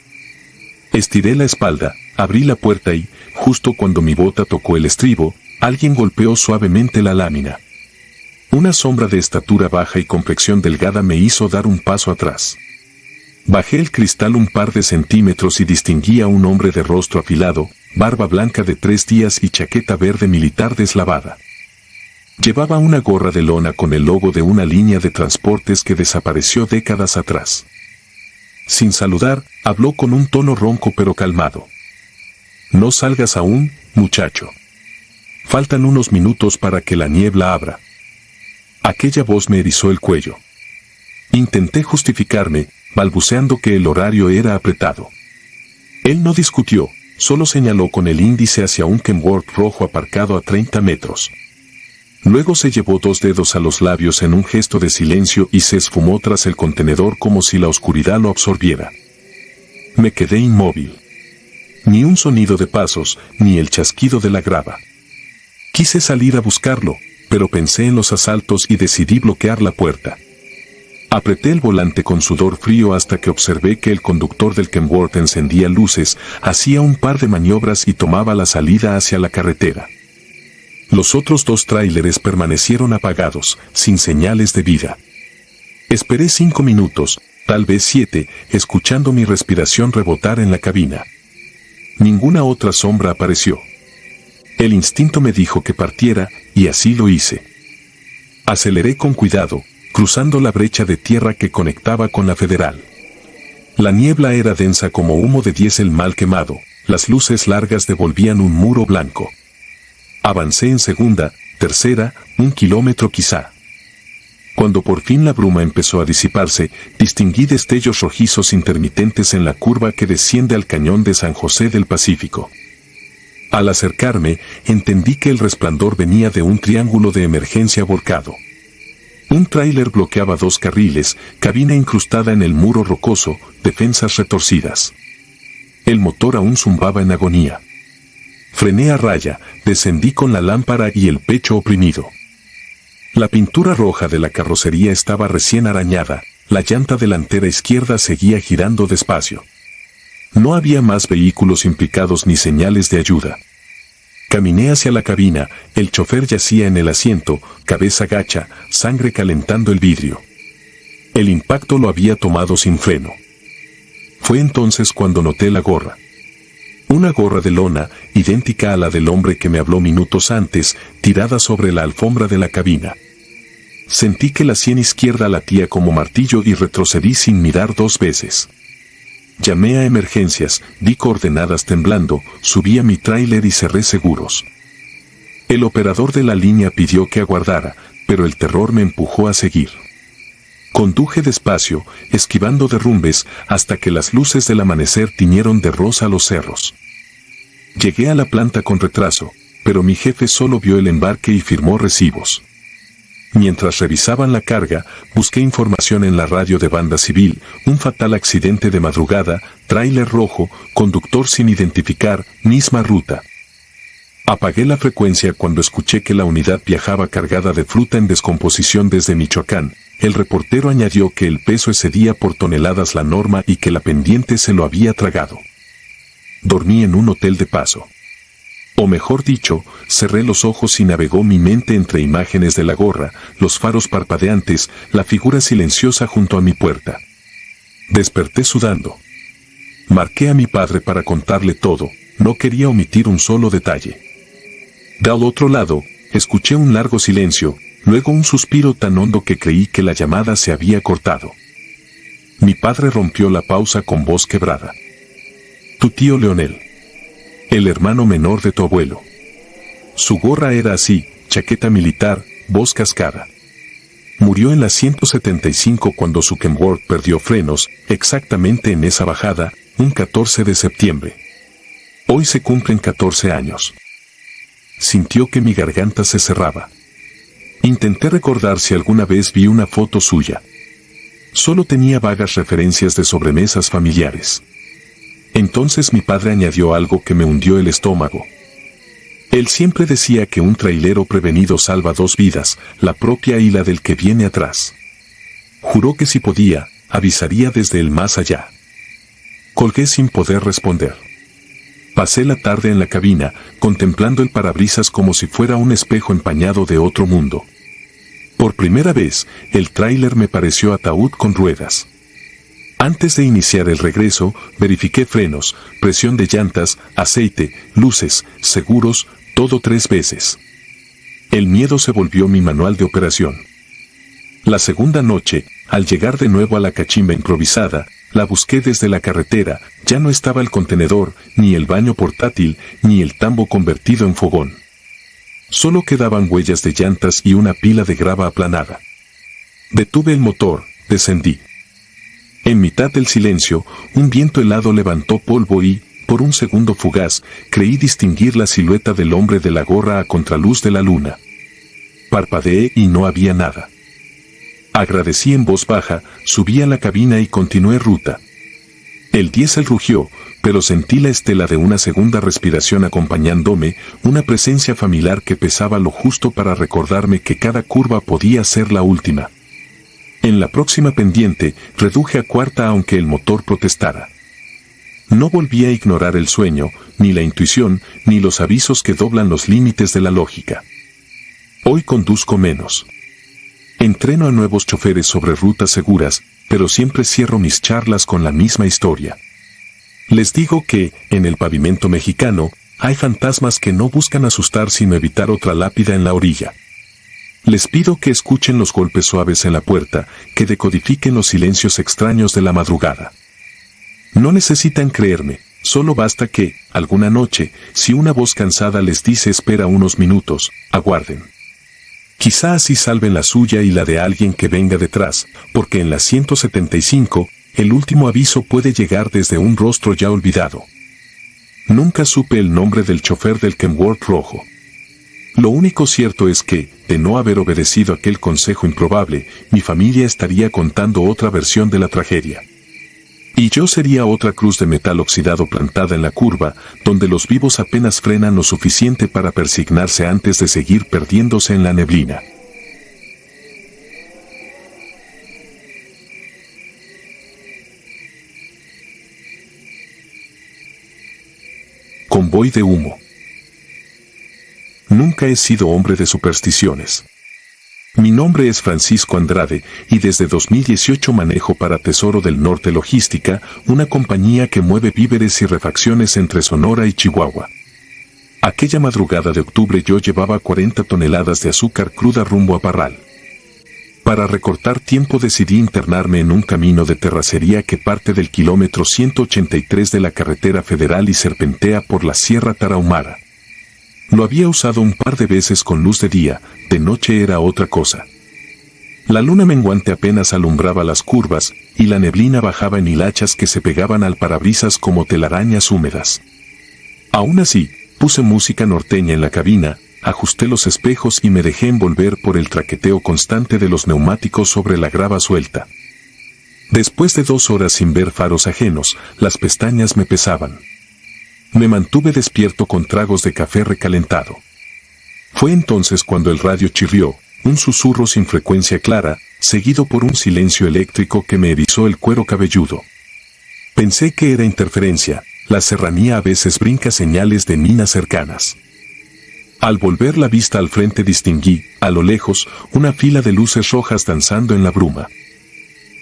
Estiré la espalda, abrí la puerta y, justo cuando mi bota tocó el estribo, alguien golpeó suavemente la lámina. Una sombra de estatura baja y complexión delgada me hizo dar un paso atrás. Bajé el cristal un par de centímetros y distinguí a un hombre de rostro afilado, barba blanca de 3 días y chaqueta verde militar deslavada. Llevaba una gorra de lona con el logo de una línea de transportes que desapareció décadas atrás. Sin saludar, habló con un tono ronco pero calmado. No salgas aún, muchacho. Faltan unos minutos para que la niebla abra. Aquella voz me erizó el cuello. Intenté justificarme, balbuceando que el horario era apretado. Él no discutió, solo señaló con el índice hacia un Kenworth rojo aparcado a 30 metros. Luego se llevó 2 dedos a los labios en un gesto de silencio y se esfumó tras el contenedor como si la oscuridad lo absorbiera. Me quedé inmóvil. Ni un sonido de pasos, ni el chasquido de la grava. Quise salir a buscarlo, pero pensé en los asaltos y decidí bloquear la puerta. Apreté el volante con sudor frío hasta que observé que el conductor del Kenworth encendía luces, hacía un par de maniobras y tomaba la salida hacia la carretera. Los otros 2 tráileres permanecieron apagados, sin señales de vida. Esperé 5 minutos, tal vez 7, escuchando mi respiración rebotar en la cabina. Ninguna otra sombra apareció. El instinto me dijo que partiera, y así lo hice. Aceleré con cuidado, cruzando la brecha de tierra que conectaba con la Federal. La niebla era densa como humo de diésel mal quemado, las luces largas devolvían un muro blanco. Avancé en segunda, tercera, 1 kilómetro quizá. Cuando por fin la bruma empezó a disiparse, distinguí destellos rojizos intermitentes en la curva que desciende al cañón de San José del Pacífico. Al acercarme, entendí que el resplandor venía de un triángulo de emergencia volcado. Un tráiler bloqueaba 2 carriles, cabina incrustada en el muro rocoso, defensas retorcidas. El motor aún zumbaba en agonía. Frené a raya, descendí con la lámpara y el pecho oprimido. La pintura roja de la carrocería estaba recién arañada, la llanta delantera izquierda seguía girando despacio. No había más vehículos implicados ni señales de ayuda. Caminé hacia la cabina, el chofer yacía en el asiento, cabeza gacha, sangre calentando el vidrio. El impacto lo había tomado sin freno. Fue entonces cuando noté la gorra. Una gorra de lona, idéntica a la del hombre que me habló minutos antes, tirada sobre la alfombra de la cabina. Sentí que la sien izquierda latía como martillo y retrocedí sin mirar 2 veces. Llamé a emergencias, di coordenadas temblando, subí a mi tráiler y cerré seguros. El operador de la línea pidió que aguardara, pero el terror me empujó a seguir. Conduje despacio, esquivando derrumbes, hasta que las luces del amanecer tiñeron de rosa los cerros. Llegué a la planta con retraso, pero mi jefe solo vio el embarque y firmó recibos. Mientras revisaban la carga, busqué información en la radio de Banda Civil, un fatal accidente de madrugada, tráiler rojo, conductor sin identificar, misma ruta. Apagué la frecuencia cuando escuché que la unidad viajaba cargada de fruta en descomposición desde Michoacán. El reportero añadió que el peso excedía por toneladas la norma y que la pendiente se lo había tragado. Dormí en un hotel de paso. O mejor dicho, cerré los ojos y navegó mi mente entre imágenes de la gorra, los faros parpadeantes, la figura silenciosa junto a mi puerta. Desperté sudando. Marqué a mi padre para contarle todo, no quería omitir un solo detalle. Del otro lado, escuché un largo silencio, luego un suspiro tan hondo que creí que la llamada se había cortado. Mi padre rompió la pausa con voz quebrada. Tu tío Leonel. El hermano menor de tu abuelo. Su gorra era así, chaqueta militar, voz cascada. Murió en la 175 cuando su Kenworth perdió frenos, exactamente en esa bajada, un 14 de septiembre. Hoy se cumplen 14 años. Sintió que mi garganta se cerraba. Intenté recordar si alguna vez vi una foto suya. Solo tenía vagas referencias de sobremesas familiares. Entonces mi padre añadió algo que me hundió el estómago. Él siempre decía que un trailero prevenido salva 2 vidas, la propia y la del que viene atrás. Juró que si podía, avisaría desde el más allá. Colgué sin poder responder. Pasé la tarde en la cabina, contemplando el parabrisas como si fuera un espejo empañado de otro mundo. Por primera vez, el tráiler me pareció ataúd con ruedas. Antes de iniciar el regreso, verifiqué frenos, presión de llantas, aceite, luces, seguros, todo 3 veces. El miedo se volvió mi manual de operación. La segunda noche, al llegar de nuevo a la cachimba improvisada, la busqué desde la carretera, ya no estaba el contenedor, ni el baño portátil, ni el tambo convertido en fogón. Solo quedaban huellas de llantas y una pila de grava aplanada. Detuve el motor, descendí. En mitad del silencio, un viento helado levantó polvo y, por un segundo fugaz, creí distinguir la silueta del hombre de la gorra a contraluz de la luna. Parpadeé y no había nada. Agradecí en voz baja, subí a la cabina y continué ruta. El diésel rugió, pero sentí la estela de una segunda respiración acompañándome, una presencia familiar que pesaba lo justo para recordarme que cada curva podía ser la última. En la próxima pendiente, reduje a cuarta aunque el motor protestara. No volví a ignorar el sueño, ni la intuición, ni los avisos que doblan los límites de la lógica. Hoy conduzco menos. Entreno a nuevos choferes sobre rutas seguras, pero siempre cierro mis charlas con la misma historia. Les digo que, en el pavimento mexicano, hay fantasmas que no buscan asustar sino evitar otra lápida en la orilla. Les pido que escuchen los golpes suaves en la puerta, que decodifiquen los silencios extraños de la madrugada. No necesitan creerme, solo basta que, alguna noche, si una voz cansada les dice espera unos minutos, aguarden. Quizá así salven la suya y la de alguien que venga detrás, porque en la 175, el último aviso puede llegar desde un rostro ya olvidado. Nunca supe el nombre del chofer del Kenworth rojo. Lo único cierto es que, de no haber obedecido aquel consejo improbable, mi familia estaría contando otra versión de la tragedia. Y yo sería otra cruz de metal oxidado plantada en la curva, donde los vivos apenas frenan lo suficiente para persignarse antes de seguir perdiéndose en la neblina. Convoy de humo. Nunca he sido hombre de supersticiones. Mi nombre es Francisco Andrade y desde 2018 manejo para Tesoro del Norte Logística, una compañía que mueve víveres y refacciones entre Sonora y Chihuahua. Aquella madrugada de octubre yo llevaba 40 toneladas de azúcar cruda rumbo a Parral. Para recortar tiempo decidí internarme en un camino de terracería que parte del kilómetro 183 de la carretera federal y serpentea por la Sierra Tarahumara. Lo había usado un par de veces con luz de día, de noche era otra cosa. La luna menguante apenas alumbraba las curvas, y la neblina bajaba en hilachas que se pegaban al parabrisas como telarañas húmedas. Aún así, puse música norteña en la cabina, ajusté los espejos y me dejé envolver por el traqueteo constante de los neumáticos sobre la grava suelta. Después de 2 horas sin ver faros ajenos, las pestañas me pesaban. Me mantuve despierto con tragos de café recalentado. Fue entonces cuando el radio chirrió, un susurro sin frecuencia clara, seguido por un silencio eléctrico que me erizó el cuero cabelludo. Pensé que era interferencia, la serranía a veces brinca señales de minas cercanas. Al volver la vista al frente distinguí, a lo lejos, una fila de luces rojas danzando en la bruma.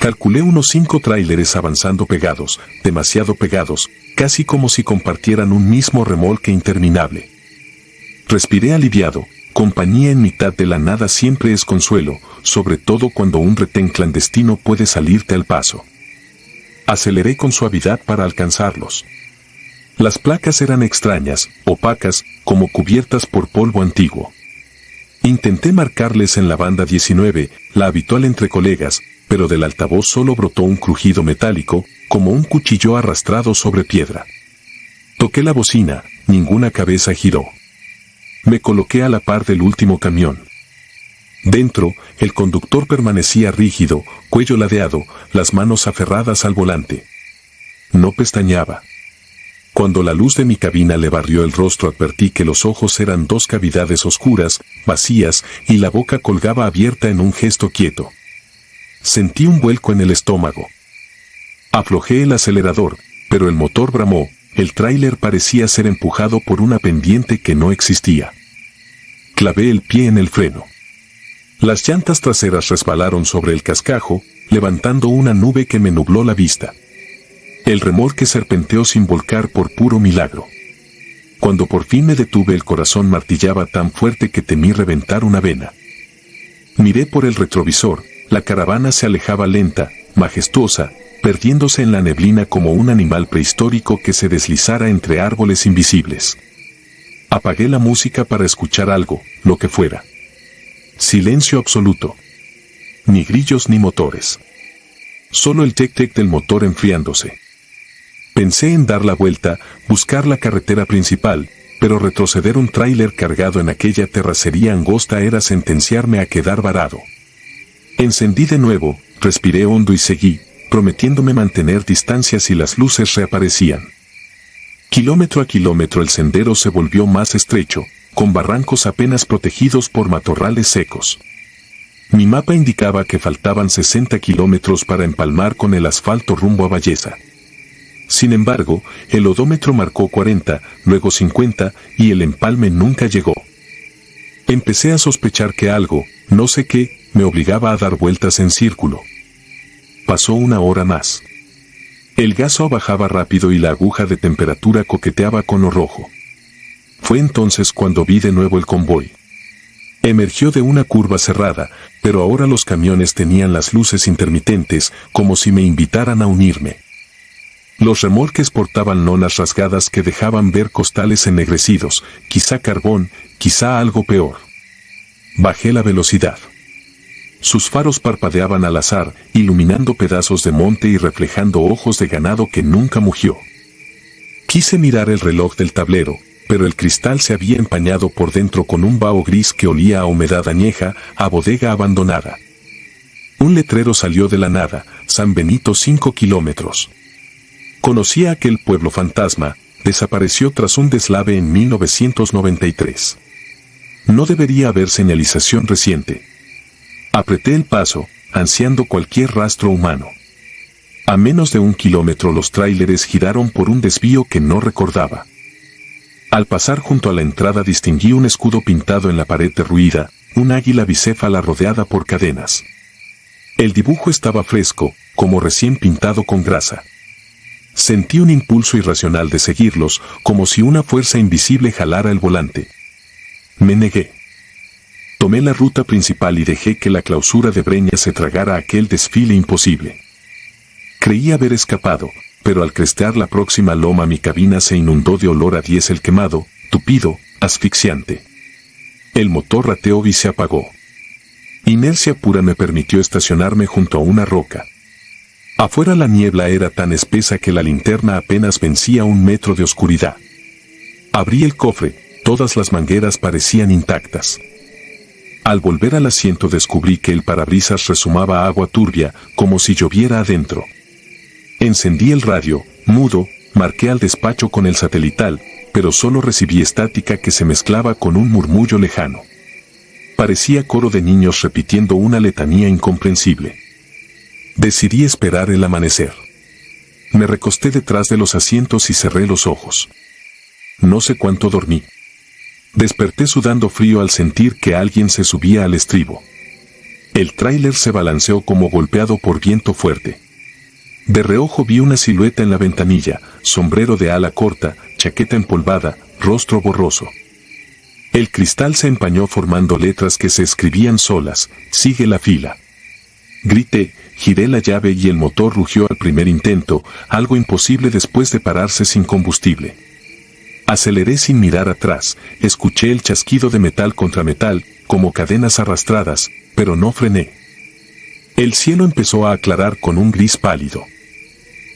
Calculé unos 5 tráileres avanzando pegados, demasiado pegados, casi como si compartieran un mismo remolque interminable. Respiré aliviado, compañía en mitad de la nada siempre es consuelo, sobre todo cuando un retén clandestino puede salirte al paso. Aceleré con suavidad para alcanzarlos. Las placas eran extrañas, opacas, como cubiertas por polvo antiguo. Intenté marcarles en la banda 19, la habitual entre colegas, pero del altavoz solo brotó un crujido metálico, como un cuchillo arrastrado sobre piedra. Toqué la bocina, ninguna cabeza giró. Me coloqué a la par del último camión. Dentro, el conductor permanecía rígido, cuello ladeado, las manos aferradas al volante. No pestañeaba. Cuando la luz de mi cabina le barrió el rostro advertí que los ojos eran 2 cavidades oscuras, vacías, y la boca colgaba abierta en un gesto quieto. Sentí un vuelco en el estómago. Aflojé el acelerador, pero el motor bramó, el tráiler parecía ser empujado por una pendiente que no existía. Clavé el pie en el freno. Las llantas traseras resbalaron sobre el cascajo, levantando una nube que me nubló la vista. El remolque serpenteó sin volcar por puro milagro. Cuando por fin me detuve el corazón martillaba tan fuerte que temí reventar una vena. Miré por el retrovisor, la caravana se alejaba lenta, majestuosa, perdiéndose en la neblina como un animal prehistórico que se deslizara entre árboles invisibles. Apagué la música para escuchar algo, lo que fuera. Silencio absoluto. Ni grillos ni motores. Solo el tic-tic del motor enfriándose. Pensé en dar la vuelta, buscar la carretera principal, pero retroceder un tráiler cargado en aquella terracería angosta era sentenciarme a quedar varado. Encendí de nuevo, respiré hondo y seguí, prometiéndome mantener distancia si las luces reaparecían. Kilómetro a kilómetro el sendero se volvió más estrecho, con barrancos apenas protegidos por matorrales secos. Mi mapa indicaba que faltaban 60 kilómetros para empalmar con el asfalto rumbo a Valleza. Sin embargo, el odómetro marcó 40, luego 50, y el empalme nunca llegó. Empecé a sospechar que algo, no sé qué, me obligaba a dar vueltas en círculo. Pasó una hora más. El gaso bajaba rápido y la aguja de temperatura coqueteaba con lo rojo. Fue entonces cuando vi de nuevo el convoy. Emergió de una curva cerrada, pero ahora los camiones tenían las luces intermitentes, como si me invitaran a unirme. Los remolques portaban lonas rasgadas que dejaban ver costales ennegrecidos, quizá carbón, quizá algo peor. Bajé la velocidad. Sus faros parpadeaban al azar, iluminando pedazos de monte y reflejando ojos de ganado que nunca mugió. Quise mirar el reloj del tablero, pero el cristal se había empañado por dentro con un vaho gris que olía a humedad añeja, a bodega abandonada. Un letrero salió de la nada: San Benito 5 kilómetros. Conocía aquel pueblo fantasma, desapareció tras un deslave en 1993. No debería haber señalización reciente. Apreté el paso, ansiando cualquier rastro humano. A menos de 1 kilómetro los tráileres giraron por un desvío que no recordaba. Al pasar junto a la entrada distinguí un escudo pintado en la pared derruida, un águila bicéfala rodeada por cadenas. El dibujo estaba fresco, como recién pintado con grasa. Sentí un impulso irracional de seguirlos, como si una fuerza invisible jalara el volante. Me negué. Tomé la ruta principal y dejé que la clausura de Breña se tragara aquel desfile imposible. Creí haber escapado, pero al crestear la próxima loma mi cabina se inundó de olor a diésel quemado, tupido, asfixiante. El motor rateó y se apagó. Inercia pura me permitió estacionarme junto a una roca. Afuera la niebla era tan espesa que la linterna apenas vencía 1 metro de oscuridad. Abrí el cofre, todas las mangueras parecían intactas. Al volver al asiento descubrí que el parabrisas resumaba agua turbia, como si lloviera adentro. Encendí el radio, mudo, marqué al despacho con el satelital, pero solo recibí estática que se mezclaba con un murmullo lejano. Parecía coro de niños repitiendo una letanía incomprensible. Decidí esperar el amanecer. Me recosté detrás de los asientos y cerré los ojos. No sé cuánto dormí. Desperté sudando frío al sentir que alguien se subía al estribo. El tráiler se balanceó como golpeado por viento fuerte. De reojo vi una silueta en la ventanilla, sombrero de ala corta, chaqueta empolvada, rostro borroso. El cristal se empañó formando letras que se escribían solas: sigue la fila. Grité, giré la llave y el motor rugió al primer intento, algo imposible después de pararse sin combustible. Aceleré sin mirar atrás, escuché el chasquido de metal contra metal, como cadenas arrastradas, pero no frené. El cielo empezó a aclarar con un gris pálido.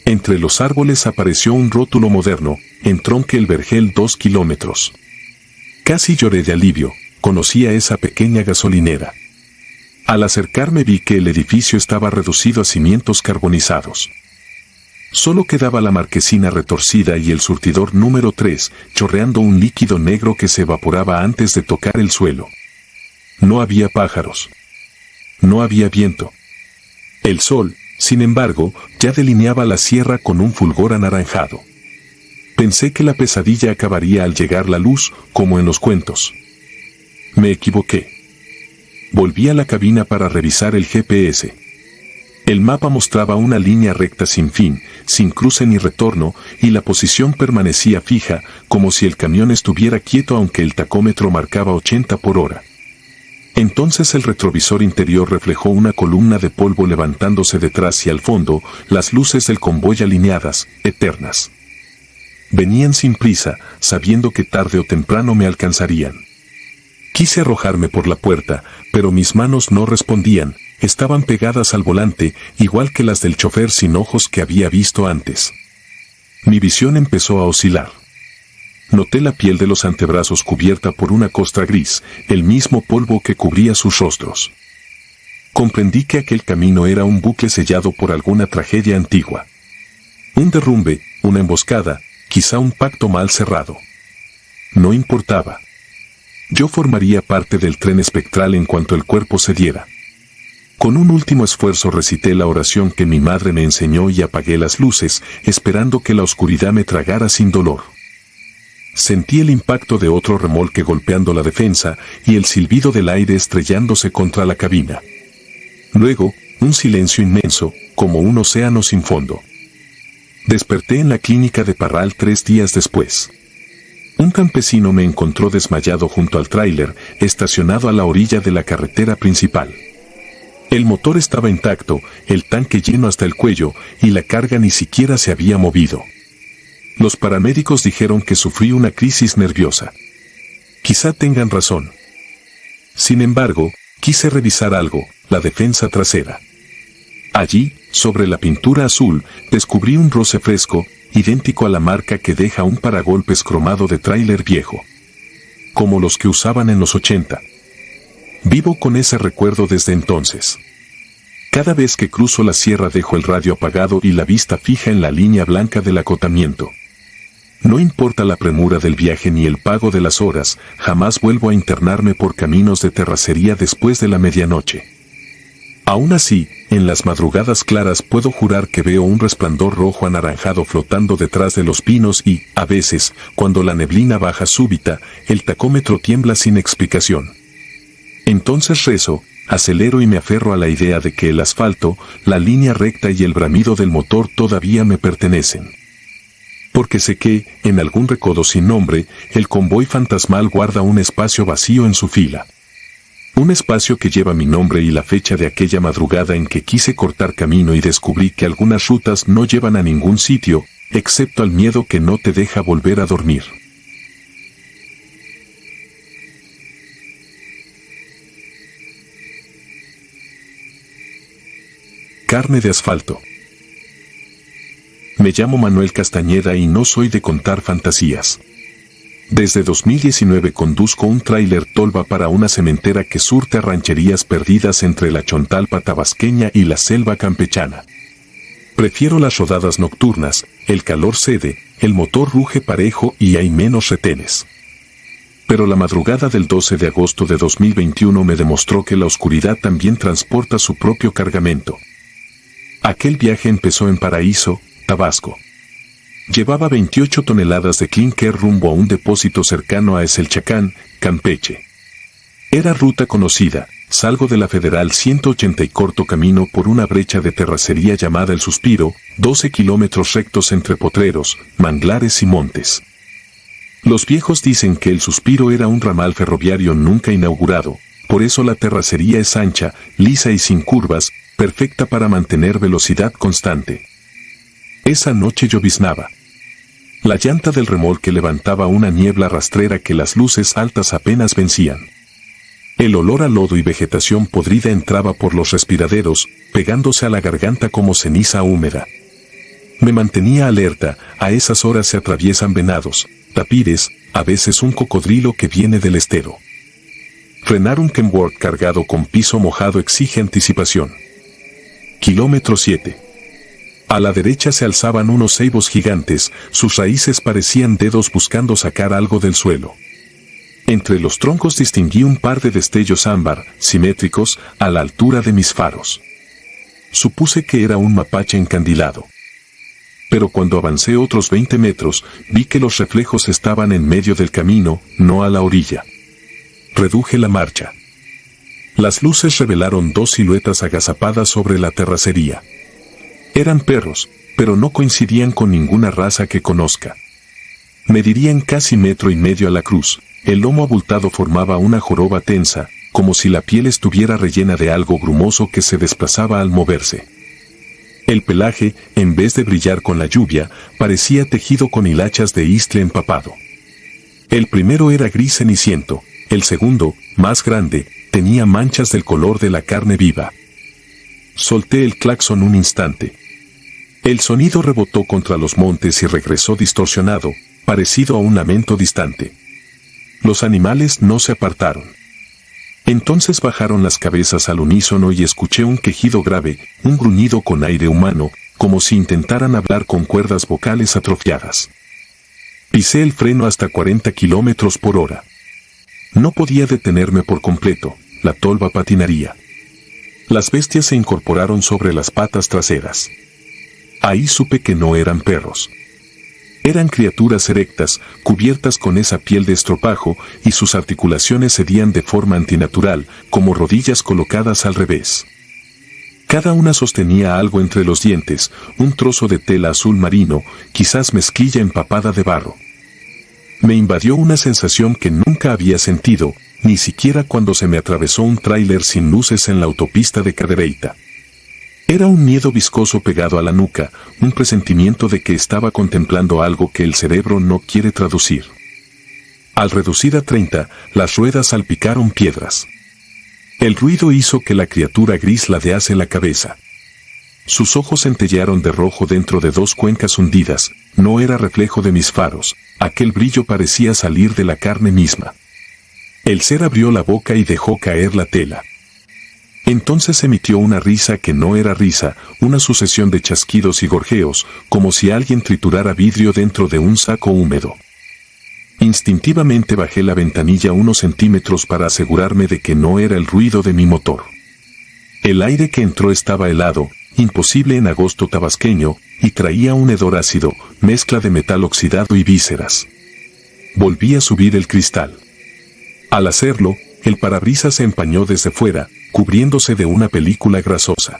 Entre los árboles apareció un rótulo moderno: Entronque el Vergel 2 kilómetros. Casi lloré de alivio, conocía esa pequeña gasolinera. Al acercarme vi que el edificio estaba reducido a cimientos carbonizados. Solo quedaba la marquesina retorcida y el surtidor número 3, chorreando un líquido negro que se evaporaba antes de tocar el suelo. No había pájaros. No había viento. El sol, sin embargo, ya delineaba la sierra con un fulgor anaranjado. Pensé que la pesadilla acabaría al llegar la luz, como en los cuentos. Me equivoqué. Volví a la cabina para revisar el GPS. El mapa mostraba una línea recta sin fin, sin cruce ni retorno, y la posición permanecía fija, como si el camión estuviera quieto aunque el tacómetro marcaba 80 por hora. Entonces el retrovisor interior reflejó una columna de polvo levantándose detrás y al fondo, las luces del convoy alineadas, eternas. Venían sin prisa, sabiendo que tarde o temprano me alcanzarían. Quise arrojarme por la puerta, pero mis manos no respondían, estaban pegadas al volante, igual que las del chofer sin ojos que había visto antes. Mi visión empezó a oscilar. Noté la piel de los antebrazos cubierta por una costra gris, el mismo polvo que cubría sus rostros. Comprendí que aquel camino era un bucle sellado por alguna tragedia antigua. Un derrumbe, una emboscada, quizá un pacto mal cerrado. No importaba. Yo formaría parte del tren espectral en cuanto el cuerpo cediera. Con un último esfuerzo recité la oración que mi madre me enseñó y apagué las luces, esperando que la oscuridad me tragara sin dolor. Sentí el impacto de otro remolque golpeando la defensa y el silbido del aire estrellándose contra la cabina. Luego, un silencio inmenso, como un océano sin fondo. Desperté en la clínica de Parral 3 días después. Un campesino me encontró desmayado junto al tráiler, estacionado a la orilla de la carretera principal. El motor estaba intacto, el tanque lleno hasta el cuello, y la carga ni siquiera se había movido. Los paramédicos dijeron que sufrí una crisis nerviosa. Quizá tengan razón. Sin embargo, quise revisar algo, la defensa trasera. Allí, sobre la pintura azul, descubrí un roce fresco, idéntico a la marca que deja un paragolpes cromado de tráiler viejo. Como los que usaban en los 80. Vivo con ese recuerdo desde entonces. Cada vez que cruzo la sierra dejo el radio apagado y la vista fija en la línea blanca del acotamiento. No importa la premura del viaje ni el pago de las horas, jamás vuelvo a internarme por caminos de terracería después de la medianoche. Aún así, en las madrugadas claras puedo jurar que veo un resplandor rojo anaranjado flotando detrás de los pinos y, a veces, cuando la neblina baja súbita, el tacómetro tiembla sin explicación. Entonces rezo, acelero y me aferro a la idea de que el asfalto, la línea recta y el bramido del motor todavía me pertenecen. Porque sé que, en algún recodo sin nombre, el convoy fantasmal guarda un espacio vacío en su fila. Un espacio que lleva mi nombre y la fecha de aquella madrugada en que quise cortar camino y descubrí que algunas rutas no llevan a ningún sitio, excepto al miedo que no te deja volver a dormir. Carne de asfalto. Me llamo Manuel Castañeda y no soy de contar fantasías. Desde 2019 conduzco un tráiler tolva para una cementera que surte a rancherías perdidas entre la chontalpa tabasqueña y la selva campechana. Prefiero las rodadas nocturnas, el calor cede, el motor ruge parejo y hay menos retenes. Pero la madrugada del 12 de agosto de 2021 me demostró que la oscuridad también transporta su propio cargamento. Aquel viaje empezó en Paraíso, Tabasco. Llevaba 28 toneladas de clinker rumbo a un depósito cercano a Eselchacán, Campeche. Era ruta conocida, salgo de la Federal 180 y corto camino por una brecha de terracería llamada El Suspiro, 12 kilómetros rectos entre potreros, manglares y montes. Los viejos dicen que El Suspiro era un ramal ferroviario nunca inaugurado, por eso la terracería es ancha, lisa y sin curvas, perfecta para mantener velocidad constante. Esa noche lloviznaba. La llanta del remolque levantaba una niebla rastrera que las luces altas apenas vencían. El olor a lodo y vegetación podrida entraba por los respiraderos, pegándose a la garganta como ceniza húmeda. Me mantenía alerta, a esas horas se atraviesan venados, tapires, a veces un cocodrilo que viene del estero. Frenar un Kenworth cargado con piso mojado exige anticipación. Kilómetro 7. A la derecha se alzaban unos ceibos gigantes, sus raíces parecían dedos buscando sacar algo del suelo. Entre los troncos distinguí un par de destellos ámbar, simétricos, a la altura de mis faros. Supuse que era un mapache encandilado. Pero cuando avancé otros 20 metros, vi que los reflejos estaban en medio del camino, no a la orilla. Reduje la marcha. Las luces revelaron dos siluetas agazapadas sobre la terracería. Eran perros, pero no coincidían con ninguna raza que conozca. Medirían casi 1,5 metros a la cruz, el lomo abultado formaba una joroba tensa, como si la piel estuviera rellena de algo grumoso que se desplazaba al moverse. El pelaje, en vez de brillar con la lluvia, parecía tejido con hilachas de istle empapado. El primero era gris ceniciento, el segundo, más grande, tenía manchas del color de la carne viva. Solté el claxon un instante. El sonido rebotó contra los montes y regresó distorsionado, parecido a un lamento distante. Los animales no se apartaron. Entonces bajaron las cabezas al unísono y escuché un quejido grave, un gruñido con aire humano, como si intentaran hablar con cuerdas vocales atrofiadas. Pisé el freno hasta 40 kilómetros por hora. No podía detenerme por completo, la tolva patinaría. Las bestias se incorporaron sobre las patas traseras. Ahí supe que no eran perros. Eran criaturas erectas, cubiertas con esa piel de estropajo, y sus articulaciones cedían de forma antinatural, como rodillas colocadas al revés. Cada una sostenía algo entre los dientes, un trozo de tela azul marino, quizás mezclilla empapada de barro. Me invadió una sensación que nunca había sentido, ni siquiera cuando se me atravesó un tráiler sin luces en la autopista de Cadereyta. Era un miedo viscoso pegado a la nuca, un presentimiento de que estaba contemplando algo que el cerebro no quiere traducir. Al reducir a 30, las ruedas salpicaron piedras. El ruido hizo que la criatura gris ladease la cabeza. Sus ojos centellearon de rojo dentro de dos cuencas hundidas, no era reflejo de mis faros, aquel brillo parecía salir de la carne misma. El ser abrió la boca y dejó caer la tela. Entonces emitió una risa que no era risa, una sucesión de chasquidos y gorjeos, como si alguien triturara vidrio dentro de un saco húmedo. Instintivamente bajé la ventanilla unos centímetros para asegurarme de que no era el ruido de mi motor. El aire que entró estaba helado, imposible en agosto tabasqueño, y traía un hedor ácido, mezcla de metal oxidado y vísceras. Volví a subir el cristal. Al hacerlo, el parabrisas se empañó desde fuera, cubriéndose de una película grasosa.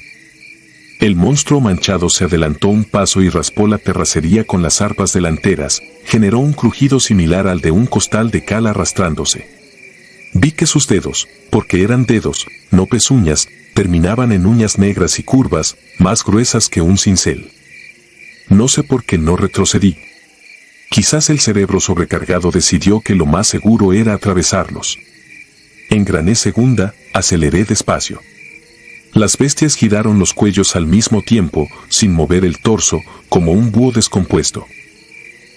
El monstruo manchado se adelantó un paso y raspó la terracería con las arpas delanteras, generó un crujido similar al de un costal de cal arrastrándose. Vi que sus dedos, porque eran dedos, no pezuñas, terminaban en uñas negras y curvas, más gruesas que un cincel. No sé por qué no retrocedí. Quizás el cerebro sobrecargado decidió que lo más seguro era atravesarlos. Engrané segunda, aceleré despacio. Las bestias giraron los cuellos al mismo tiempo, sin mover el torso, como un búho descompuesto.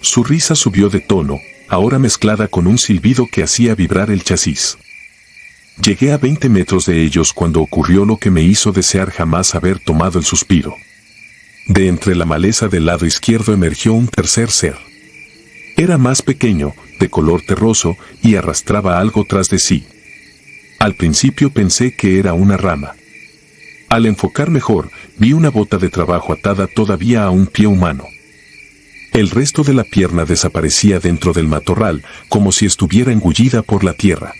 Su risa subió de tono, ahora mezclada con un silbido que hacía vibrar el chasis. Llegué a 20 metros de ellos cuando ocurrió lo que me hizo desear jamás haber tomado el suspiro. De entre la maleza del lado izquierdo emergió un tercer ser. Era más pequeño, de color terroso, y arrastraba algo tras de sí. Al principio pensé que era una rama. Al enfocar mejor, vi una bota de trabajo atada todavía a un pie humano. El resto de la pierna desaparecía dentro del matorral, como si estuviera engullida por la tierra.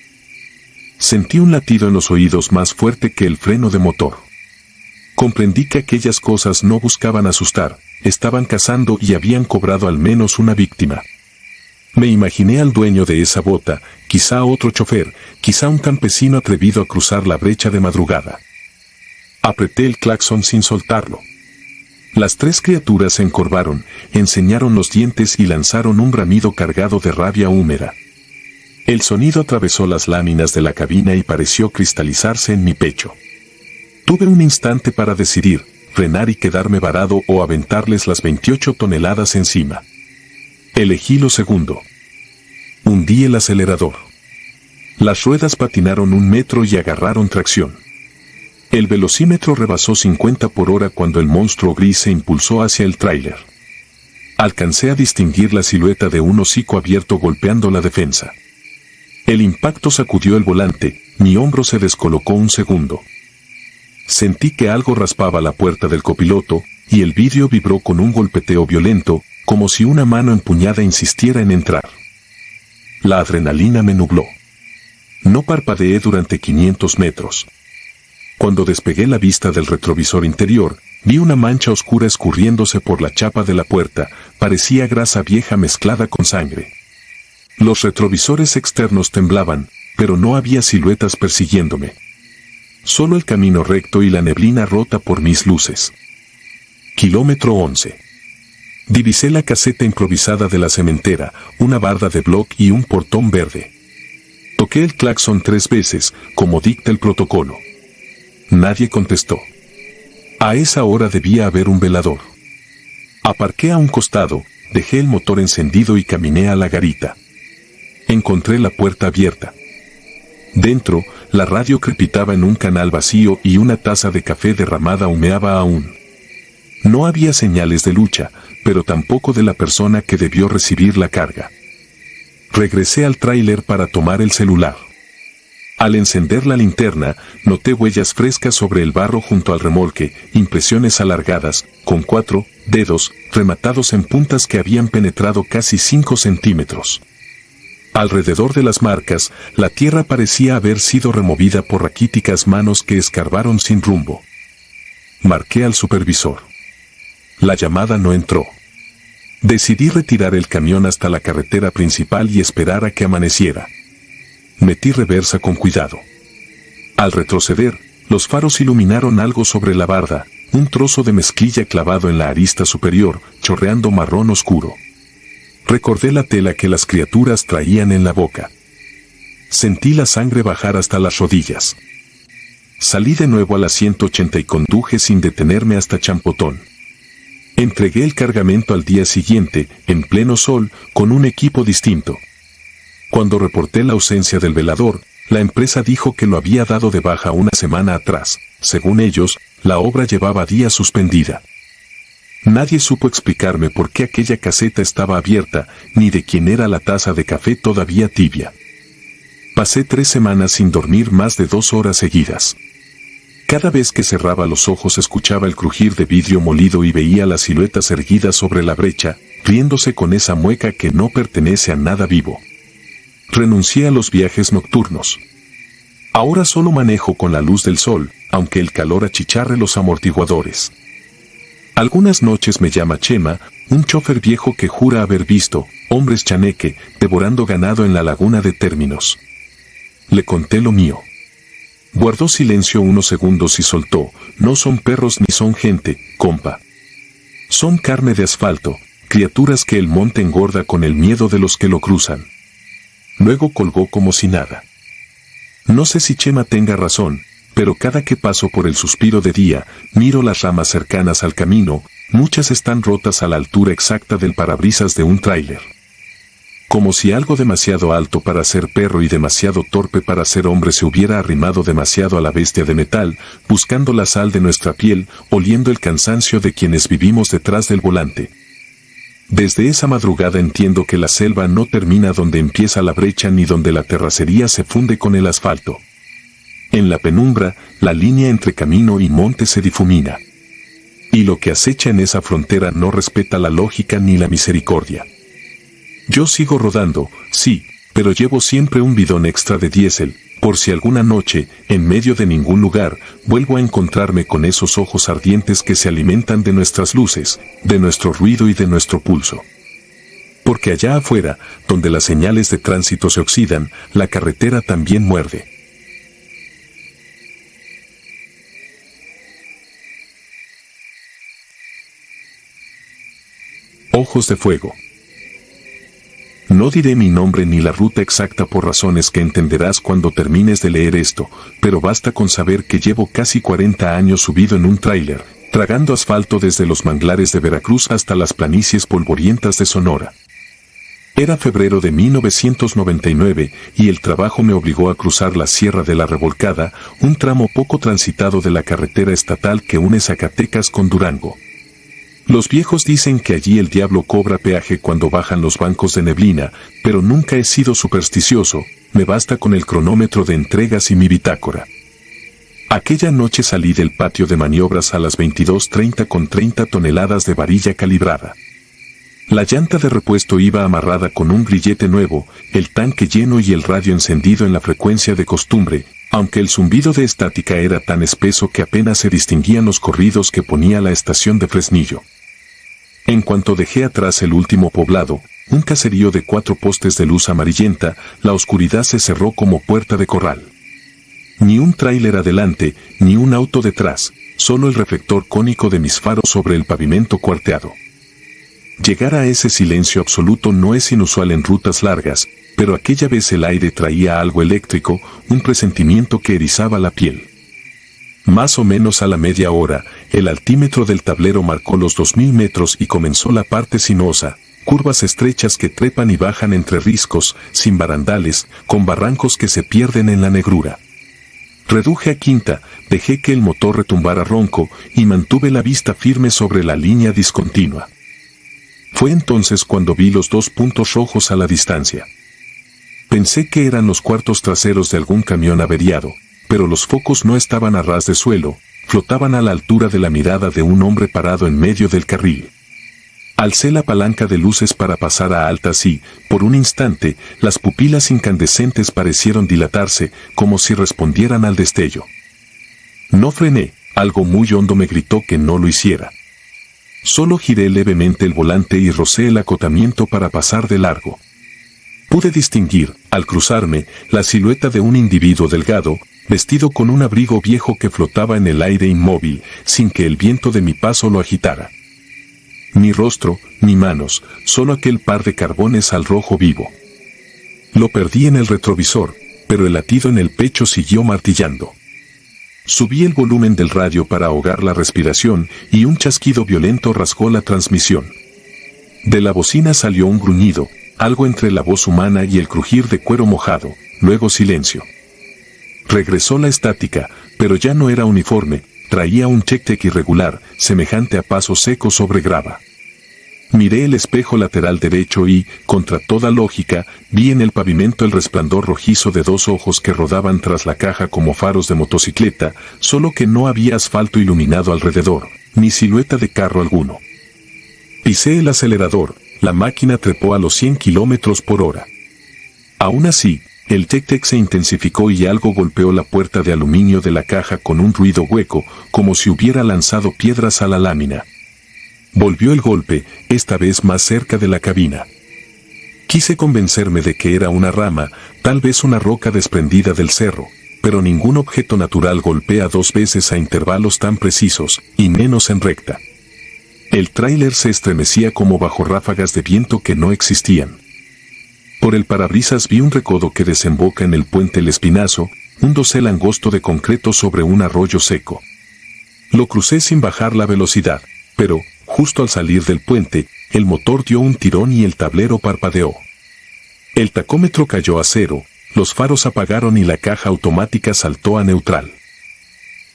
Sentí un latido en los oídos más fuerte que el freno de motor. Comprendí que aquellas cosas no buscaban asustar, estaban cazando y habían cobrado al menos una víctima. Me imaginé al dueño de esa bota, quizá otro chofer, quizá un campesino atrevido a cruzar la brecha de madrugada. Apreté el claxon sin soltarlo. Las tres criaturas se encorvaron, enseñaron los dientes y lanzaron un bramido cargado de rabia húmeda. El sonido atravesó las láminas de la cabina y pareció cristalizarse en mi pecho. Tuve un instante para decidir, frenar y quedarme varado o aventarles las 28 toneladas encima. Elegí lo segundo. Hundí el acelerador. Las ruedas patinaron 1 metro y agarraron tracción. El velocímetro rebasó 50 por hora cuando el monstruo gris se impulsó hacia el tráiler. Alcancé a distinguir la silueta de un hocico abierto golpeando la defensa. El impacto sacudió el volante, mi hombro se descolocó un segundo. Sentí que algo raspaba la puerta del copiloto, y el vidrio vibró con un golpeteo violento, como si una mano empuñada insistiera en entrar. La adrenalina me nubló. No parpadeé durante 500 metros. Cuando despegué la vista del retrovisor interior, vi una mancha oscura escurriéndose por la chapa de la puerta, parecía grasa vieja mezclada con sangre. Los retrovisores externos temblaban, pero no había siluetas persiguiéndome. Solo el camino recto y la neblina rota por mis luces. Kilómetro 11. Divisé la caseta improvisada de la cementera, una barda de bloc y un portón verde. Toqué el claxon 3 veces, como dicta el protocolo. Nadie contestó. A esa hora debía haber un velador. Aparqué a un costado, dejé el motor encendido y caminé a la garita. Encontré la puerta abierta. Dentro, la radio crepitaba en un canal vacío y una taza de café derramada humeaba aún. No había señales de lucha, pero tampoco de la persona que debió recibir la carga. Regresé al tráiler para tomar el celular. Al encender la linterna, noté huellas frescas sobre el barro junto al remolque, impresiones alargadas, con 4 dedos, rematados en puntas que habían penetrado casi 5 centímetros. Alrededor de las marcas, la tierra parecía haber sido removida por raquíticas manos que escarbaron sin rumbo. Marqué al supervisor. La llamada no entró. Decidí retirar el camión hasta la carretera principal y esperar a que amaneciera. Metí reversa con cuidado. Al retroceder, los faros iluminaron algo sobre la barda, un trozo de mezclilla clavado en la arista superior, chorreando marrón oscuro. Recordé la tela que las criaturas traían en la boca. Sentí la sangre bajar hasta las rodillas. Salí de nuevo a la 180 y conduje sin detenerme hasta Champotón. Entregué el cargamento al día siguiente, en pleno sol, con un equipo distinto. Cuando reporté la ausencia del velador, la empresa dijo que lo había dado de baja una semana atrás. Según ellos, la obra llevaba días suspendida. Nadie supo explicarme por qué aquella caseta estaba abierta, ni de quién era la taza de café todavía tibia. Pasé 3 semanas sin dormir más de 2 horas seguidas. Cada vez que cerraba los ojos escuchaba el crujir de vidrio molido y veía las siluetas erguidas sobre la brecha, riéndose con esa mueca que no pertenece a nada vivo. Renuncié a los viajes nocturnos. Ahora solo manejo con la luz del sol, aunque el calor achicharre los amortiguadores. Algunas noches me llama Chema, un chofer viejo que jura haber visto hombres chaneque devorando ganado en la laguna de Términos. Le conté lo mío. Guardó silencio unos segundos y soltó: no son perros ni son gente, compa. Son carne de asfalto, criaturas que el monte engorda con el miedo de los que lo cruzan. Luego colgó como si nada. No sé si Chema tenga razón, pero cada que paso por el Suspiro de día, miro las ramas cercanas al camino, muchas están rotas a la altura exacta del parabrisas de un tráiler. Como si algo demasiado alto para ser perro y demasiado torpe para ser hombre se hubiera arrimado demasiado a la bestia de metal, buscando la sal de nuestra piel, oliendo el cansancio de quienes vivimos detrás del volante. Desde esa madrugada entiendo que la selva no termina donde empieza la brecha ni donde la terracería se funde con el asfalto. En la penumbra, la línea entre camino y monte se difumina. Y lo que acecha en esa frontera no respeta la lógica ni la misericordia. Yo sigo rodando, sí, pero llevo siempre un bidón extra de diésel, por si alguna noche, en medio de ningún lugar, vuelvo a encontrarme con esos ojos ardientes que se alimentan de nuestras luces, de nuestro ruido y de nuestro pulso. Porque allá afuera, donde las señales de tránsito se oxidan, la carretera también muerde. Ojos de fuego. No diré mi nombre ni la ruta exacta por razones que entenderás cuando termines de leer esto, pero basta con saber que llevo casi 40 años subido en un tráiler, tragando asfalto desde los manglares de Veracruz hasta las planicies polvorientas de Sonora. Era febrero de 1999 y el trabajo me obligó a cruzar la Sierra de la Revolcada, un tramo poco transitado de la carretera estatal que une Zacatecas con Durango. Los viejos dicen que allí el diablo cobra peaje cuando bajan los bancos de neblina, pero nunca he sido supersticioso, me basta con el cronómetro de entregas y mi bitácora. Aquella noche salí del patio de maniobras a las 22:30 con 30 toneladas de varilla calibrada. La llanta de repuesto iba amarrada con un grillete nuevo, el tanque lleno y el radio encendido en la frecuencia de costumbre, aunque el zumbido de estática era tan espeso que apenas se distinguían los corridos que ponía la estación de Fresnillo. En cuanto dejé atrás el último poblado, un caserío de 4 postes de luz amarillenta, la oscuridad se cerró como puerta de corral. Ni un tráiler adelante, ni un auto detrás, solo el reflector cónico de mis faros sobre el pavimento cuarteado. Llegar a ese silencio absoluto no es inusual en rutas largas, pero aquella vez el aire traía algo eléctrico, un presentimiento que erizaba la piel. Más o menos a la media hora, el altímetro del tablero marcó los 2000 metros y comenzó la parte sinuosa, curvas estrechas que trepan y bajan entre riscos, sin barandales, con barrancos que se pierden en la negrura. Reduje a quinta, dejé que el motor retumbara ronco y mantuve la vista firme sobre la línea discontinua. Fue entonces cuando vi los 2 puntos rojos a la distancia. Pensé que eran los cuartos traseros de algún camión averiado, pero los focos no estaban a ras de suelo, flotaban a la altura de la mirada de un hombre parado en medio del carril. Alcé la palanca de luces para pasar a altas y, por un instante, las pupilas incandescentes parecieron dilatarse, como si respondieran al destello. No frené, Algo muy hondo me gritó que no lo hiciera. Solo giré levemente el volante y rocé el acotamiento para pasar de largo. Pude distinguir, al cruzarme, la silueta de un individuo delgado, vestido con un abrigo viejo que flotaba en el aire inmóvil, sin que el viento de mi paso lo agitara. Ni rostro, ni manos, solo aquel par de carbones al rojo vivo. Lo perdí en el retrovisor, pero el latido en el pecho siguió martillando. Subí el volumen del radio para ahogar la respiración y un chasquido violento rasgó la transmisión. De la bocina salió un gruñido, algo entre la voz humana y el crujir de cuero mojado, luego silencio. Regresó la estática, pero ya no era uniforme, traía un tic-tac irregular, semejante a paso seco sobre grava. Miré el espejo lateral derecho y, contra toda lógica, vi en el pavimento el resplandor rojizo de dos ojos que rodaban tras la caja como faros de motocicleta, solo que no había asfalto iluminado alrededor, ni silueta de carro alguno. Pisé el acelerador, la máquina trepó a los 100 kilómetros por hora. Aún así, el tic-tac se intensificó y algo golpeó la puerta de aluminio de la caja con un ruido hueco, como si hubiera lanzado piedras a la lámina. Volvió el golpe, esta vez más cerca de la cabina. Quise convencerme de que era una rama, tal vez una roca desprendida del cerro, pero ningún objeto natural golpea dos veces a intervalos tan precisos, y menos en recta. El tráiler se estremecía como bajo ráfagas de viento que no existían. Por el parabrisas vi un recodo que desemboca en el puente El Espinazo, un dosel angosto de concreto sobre un arroyo seco. Lo crucé sin bajar la velocidad, pero, justo al salir del puente, el motor dio un tirón y el tablero parpadeó. El tacómetro cayó a cero, los faros apagaron y la caja automática saltó a neutral.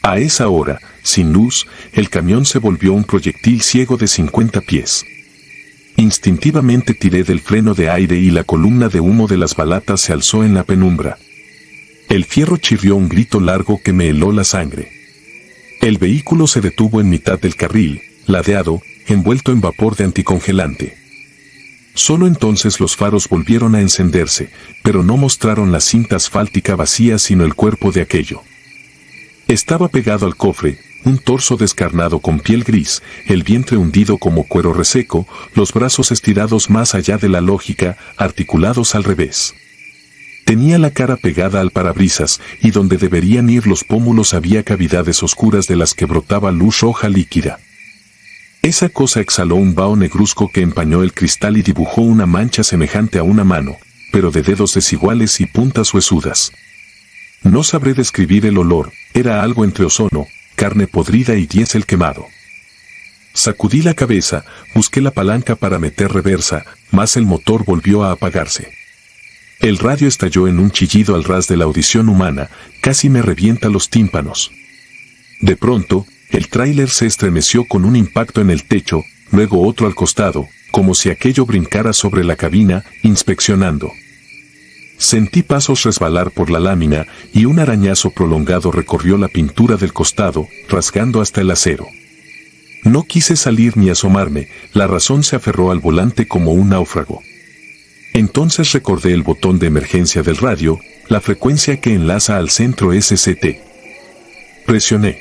A esa hora, sin luz, el camión se volvió un proyectil ciego de 50 pies. Instintivamente tiré del freno de aire y la columna de humo de las balatas se alzó en la penumbra. El fierro chirrió un grito largo que me heló la sangre. El vehículo se detuvo en mitad del carril, ladeado, envuelto en vapor de anticongelante. Solo entonces los faros volvieron a encenderse, pero no mostraron la cinta asfáltica vacía sino el cuerpo de aquello. Estaba pegado al cofre, un torso descarnado con piel gris, el vientre hundido como cuero reseco, los brazos estirados más allá de la lógica, articulados al revés. Tenía la cara pegada al parabrisas, y donde deberían ir los pómulos había cavidades oscuras de las que brotaba luz roja líquida. Esa cosa exhaló un vaho negruzco que empañó el cristal y dibujó una mancha semejante a una mano, pero de dedos desiguales y puntas huesudas. No sabré describir el olor, era algo entre ozono, carne podrida y diésel quemado. Sacudí la cabeza, busqué la palanca para meter reversa, mas el motor volvió a apagarse. El radio estalló en un chillido al ras de la audición humana, casi me revienta los tímpanos. De pronto, el tráiler se estremeció con un impacto en el techo, luego otro al costado, como si aquello brincara sobre la cabina, inspeccionando. Sentí pasos resbalar por la lámina y un arañazo prolongado recorrió la pintura del costado, rasgando hasta el acero. No quise salir ni asomarme, la razón se aferró al volante como un náufrago. Entonces recordé el botón de emergencia del radio, la frecuencia que enlaza al centro SCT. Presioné.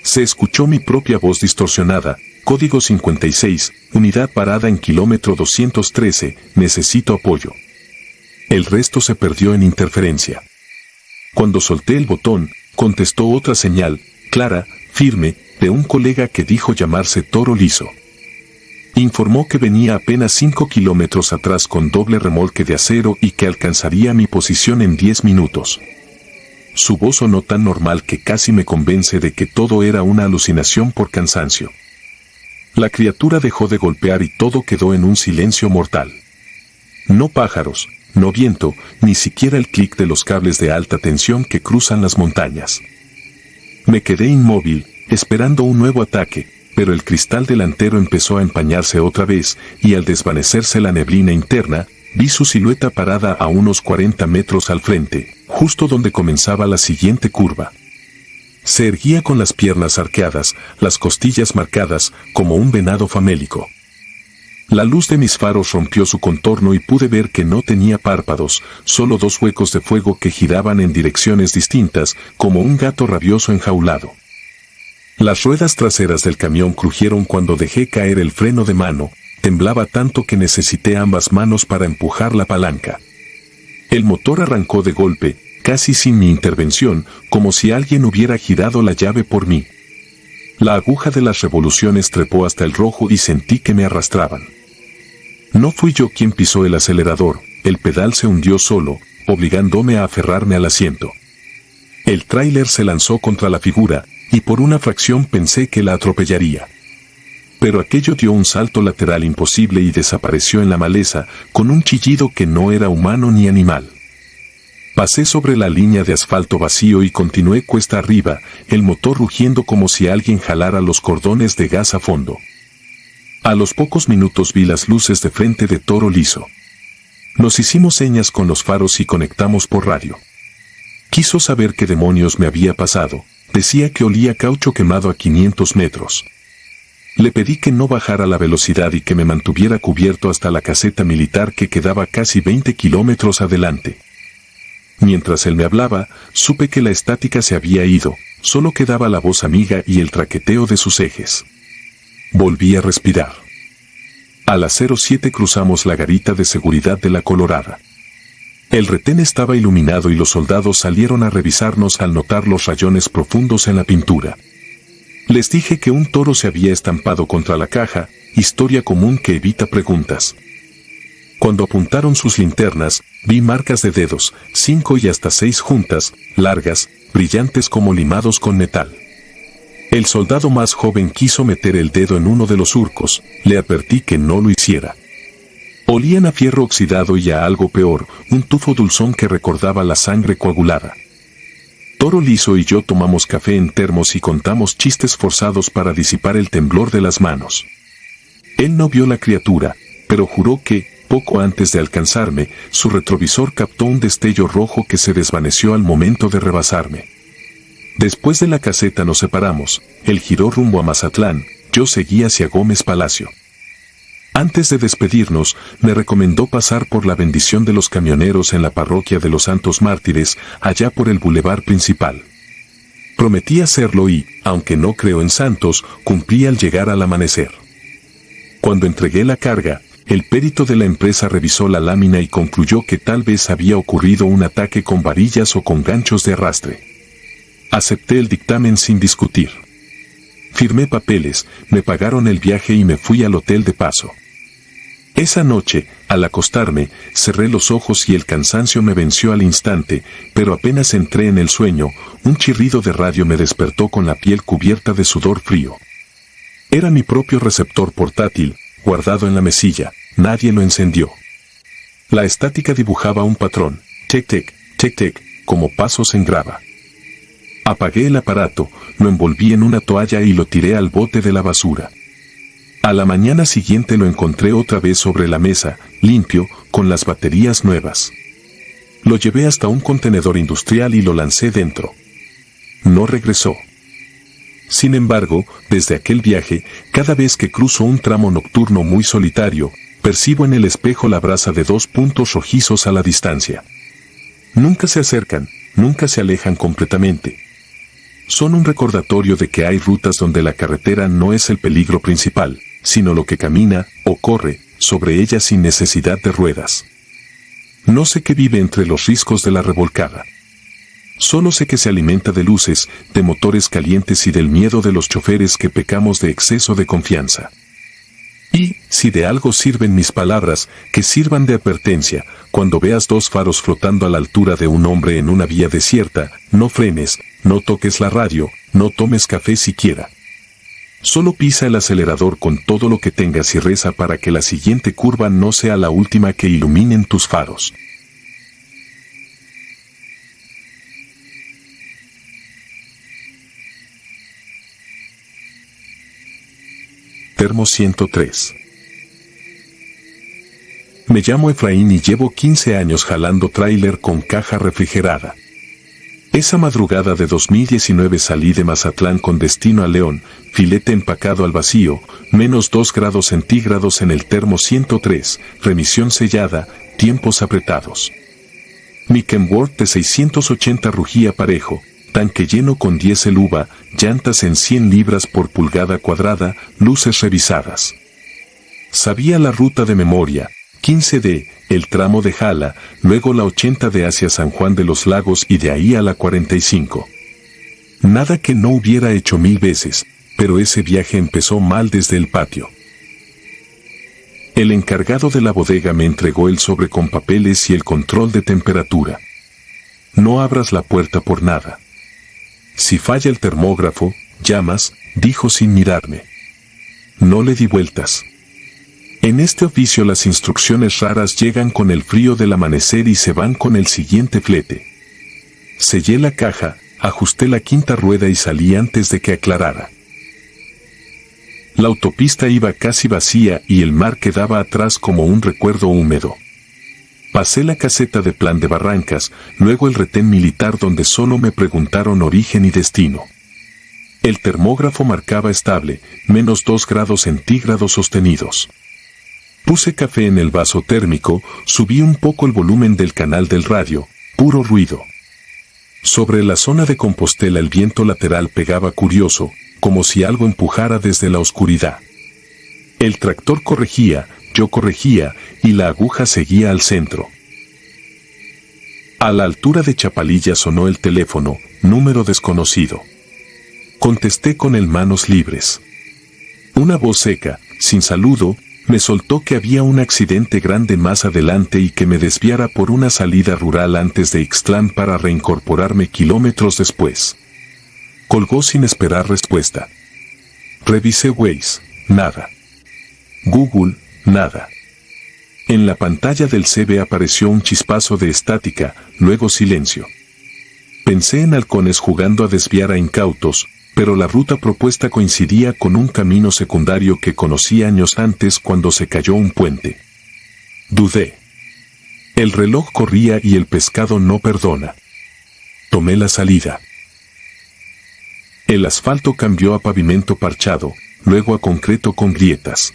Se escuchó mi propia voz distorsionada, código 56, unidad parada en kilómetro 213, necesito apoyo. El resto se perdió en interferencia. Cuando solté el botón, contestó otra señal, clara, firme, de un colega que dijo llamarse Toro Liso. Informó que venía apenas 5 kilómetros atrás con doble remolque de acero y que alcanzaría mi posición en 10 minutos. Su voz sonó tan normal que casi me convence de que todo era una alucinación por cansancio. La criatura dejó de golpear y todo quedó en un silencio mortal. No pájaros, no viento, ni siquiera el clic de los cables de alta tensión que cruzan las montañas. Me quedé inmóvil, esperando un nuevo ataque, pero el cristal delantero empezó a empañarse otra vez, y al desvanecerse la neblina interna, vi su silueta parada a unos 40 metros al frente, justo donde comenzaba la siguiente curva. Se erguía con las piernas arqueadas, las costillas marcadas, como un venado famélico. La luz de mis faros rompió su contorno y pude ver que no tenía párpados, solo dos huecos de fuego que giraban en direcciones distintas, como un gato rabioso enjaulado. Las ruedas traseras del camión crujieron cuando dejé caer el freno de mano, temblaba tanto que necesité ambas manos para empujar la palanca. El motor arrancó de golpe, casi sin mi intervención, como si alguien hubiera girado la llave por mí. La aguja de las revoluciones trepó hasta el rojo y sentí que me arrastraban. No fui yo quien pisó el acelerador, el pedal se hundió solo, obligándome a aferrarme al asiento. El tráiler se lanzó contra la figura, y por una fracción pensé que la atropellaría. Pero aquello dio un salto lateral imposible y desapareció en la maleza, con un chillido que no era humano ni animal. Pasé sobre la línea de asfalto vacío y continué cuesta arriba, el motor rugiendo como si alguien jalara los cordones de gas a fondo. A los pocos minutos vi las luces de frente de Toro Liso. Nos hicimos señas con los faros y conectamos por radio. Quiso saber qué demonios me había pasado. Decía que olía caucho quemado a 500 metros. Le pedí que no bajara la velocidad y que me mantuviera cubierto hasta la caseta militar que quedaba casi 20 kilómetros adelante. Mientras él me hablaba, supe que la estática se había ido, solo quedaba la voz amiga y el traqueteo de sus ejes. Volví a respirar. A las 07 cruzamos la garita de seguridad de la Colorada. El retén estaba iluminado y los soldados salieron a revisarnos al notar los rayones profundos en la pintura. Les dije que un toro se había estampado contra la caja, historia común que evita preguntas. Cuando apuntaron sus linternas, vi marcas de dedos, 5 y hasta 6 juntas, largas, brillantes como limados con metal. El soldado más joven quiso meter el dedo en uno de los surcos, le advertí que no lo hiciera. Olían a fierro oxidado y a algo peor, un tufo dulzón que recordaba la sangre coagulada. Toro Liso y yo tomamos café en termos y contamos chistes forzados para disipar el temblor de las manos. Él no vio la criatura, pero juró que, poco antes de alcanzarme, su retrovisor captó un destello rojo que se desvaneció al momento de rebasarme. Después de la caseta nos separamos, él giró rumbo a Mazatlán, yo seguí hacia Gómez Palacio. Antes de despedirnos, me recomendó pasar por la bendición de los camioneros en la parroquia de los Santos Mártires, allá por el bulevar principal. Prometí hacerlo y, aunque no creo en santos, cumplí al llegar al amanecer. Cuando entregué la carga, el perito de la empresa revisó la lámina y concluyó que tal vez había ocurrido un ataque con varillas o con ganchos de arrastre. Acepté el dictamen sin discutir. Firmé papeles, me pagaron el viaje y me fui al hotel de paso. Esa noche, al acostarme, cerré los ojos y el cansancio me venció al instante, pero apenas entré en el sueño, un chirrido de radio me despertó con la piel cubierta de sudor frío. Era mi propio receptor portátil, guardado en la mesilla, nadie lo encendió. La estática dibujaba un patrón, tic-tic, tic-tic, como pasos en grava. Apagué el aparato, lo envolví en una toalla y lo tiré al bote de la basura. A la mañana siguiente lo encontré otra vez sobre la mesa, limpio, con las baterías nuevas. Lo llevé hasta un contenedor industrial y lo lancé dentro. No regresó. Sin embargo, desde aquel viaje, cada vez que cruzo un tramo nocturno muy solitario, percibo en el espejo la brasa de 2 puntos rojizos a la distancia. Nunca se acercan, nunca se alejan completamente. Son un recordatorio de que hay rutas donde la carretera no es el peligro principal, sino lo que camina, o corre, sobre ella sin necesidad de ruedas. No sé qué vive entre los riscos de la revolcada. Solo sé que se alimenta de luces, de motores calientes y del miedo de los choferes que pecamos de exceso de confianza. Y, si de algo sirven mis palabras, que sirvan de advertencia, cuando veas 2 faros flotando a la altura de un hombre en una vía desierta, no frenes, no toques la radio, no tomes café siquiera. Solo pisa el acelerador con todo lo que tengas y reza para que la siguiente curva no sea la última que iluminen tus faros. Termo 103. Me llamo Efraín y llevo 15 años jalando tráiler con caja refrigerada. Esa madrugada de 2019 salí de Mazatlán con destino a León, filete empacado al vacío, -2 grados centígrados en el termo 103, remisión sellada, tiempos apretados. Mi Kenworth de 680 rugía parejo, tanque lleno con diésel uva, llantas en 100 libras por pulgada cuadrada, luces revisadas. Sabía la ruta de memoria, 15D, el tramo de Jala, luego la 80D hacia San Juan de los Lagos y de ahí a la 45. Nada que no hubiera hecho 1000 veces, pero ese viaje empezó mal desde el patio. El encargado de la bodega me entregó el sobre con papeles y el control de temperatura. No abras la puerta por nada. Si falla el termógrafo, llamas, dijo sin mirarme. No le di vueltas. En este oficio las instrucciones raras llegan con el frío del amanecer y se van con el siguiente flete. Sellé la caja, ajusté la quinta rueda y salí antes de que aclarara. La autopista iba casi vacía y el mar quedaba atrás como un recuerdo húmedo. Pasé la caseta de Plan de Barrancas, luego el retén militar donde solo me preguntaron origen y destino. El termógrafo marcaba estable, -2 grados centígrados sostenidos. Puse café en el vaso térmico, subí un poco el volumen del canal del radio, puro ruido. Sobre la zona de Compostela el viento lateral pegaba curioso, como si algo empujara desde la oscuridad. El tractor corregía, yo corregía, y la aguja seguía al centro. A la altura de Chapalilla sonó el teléfono, número desconocido. Contesté con el manos libres. Una voz seca, sin saludo, me soltó que había un accidente grande más adelante y que me desviara por una salida rural antes de Ixtlán para reincorporarme kilómetros después. Colgó sin esperar respuesta. Revisé Waze, nada. Google, nada. En la pantalla del CB apareció un chispazo de estática, luego silencio. Pensé en halcones jugando a desviar a incautos, pero la ruta propuesta coincidía con un camino secundario que conocí años antes cuando se cayó un puente. Dudé. El reloj corría y el pescado no perdona. Tomé la salida. El asfalto cambió a pavimento parchado, luego a concreto con grietas.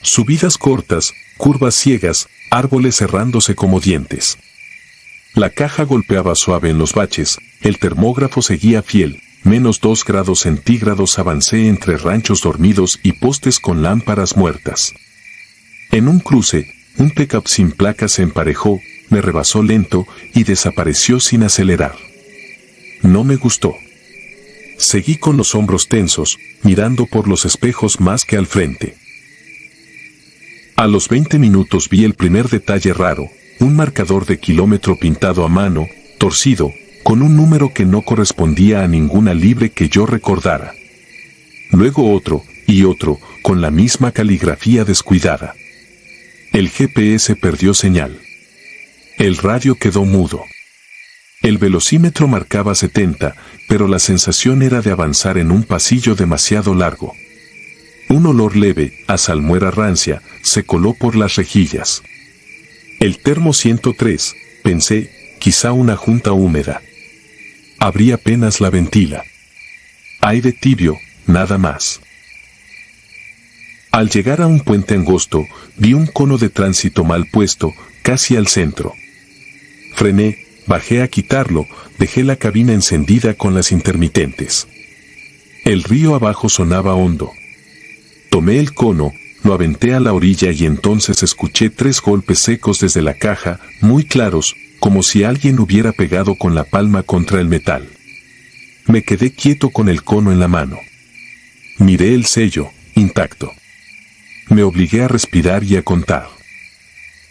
Subidas cortas, curvas ciegas, árboles cerrándose como dientes. La caja golpeaba suave en los baches, el termógrafo seguía fiel, -2 grados centígrados. Avancé entre ranchos dormidos y postes con lámparas muertas. En un cruce, un pickup sin placas se emparejó, me rebasó lento y desapareció sin acelerar. No me gustó. Seguí con los hombros tensos, mirando por los espejos más que al frente. A los 20 minutos vi el primer detalle raro, un marcador de kilómetro pintado a mano, torcido, con un número que no correspondía a ninguna libre que yo recordara. Luego otro, y otro, con la misma caligrafía descuidada. El GPS perdió señal. El radio quedó mudo. El velocímetro marcaba 70, pero la sensación era de avanzar en un pasillo demasiado largo. Un olor leve, a salmuera rancia, se coló por las rejillas. El termo 103, pensé, quizá una junta húmeda. Abrí apenas la ventila. Aire tibio, nada más. Al llegar a un puente angosto, vi un cono de tránsito mal puesto, casi al centro. Frené, bajé a quitarlo, dejé la cabina encendida con las intermitentes. El río abajo sonaba hondo. Tomé el cono, lo aventé a la orilla y entonces escuché 3 golpes secos desde la caja, muy claros, como si alguien hubiera pegado con la palma contra el metal. Me quedé quieto con el cono en la mano. Miré el sello, intacto. Me obligué a respirar y a contar.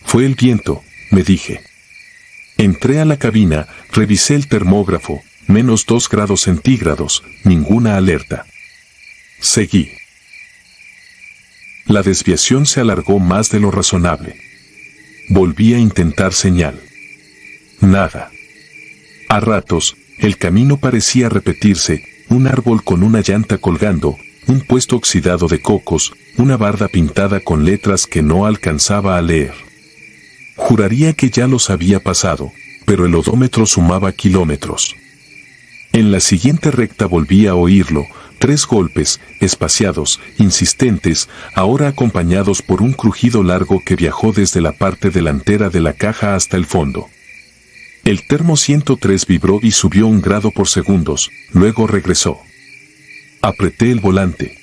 Fue el viento, me dije. Entré a la cabina, revisé el termógrafo, -2 grados centígrados, ninguna alerta. Seguí. La desviación se alargó más de lo razonable. Volví a intentar señal. Nada. A ratos, el camino parecía repetirse, un árbol con una llanta colgando, un puesto oxidado de cocos, una barda pintada con letras que no alcanzaba a leer. Juraría que ya los había pasado, pero el odómetro sumaba kilómetros. En la siguiente recta volví a oírlo, 3 golpes, espaciados, insistentes, ahora acompañados por un crujido largo que viajó desde la parte delantera de la caja hasta el fondo. El termo 103 vibró y subió 1 grado por segundos, luego regresó. Apreté el volante.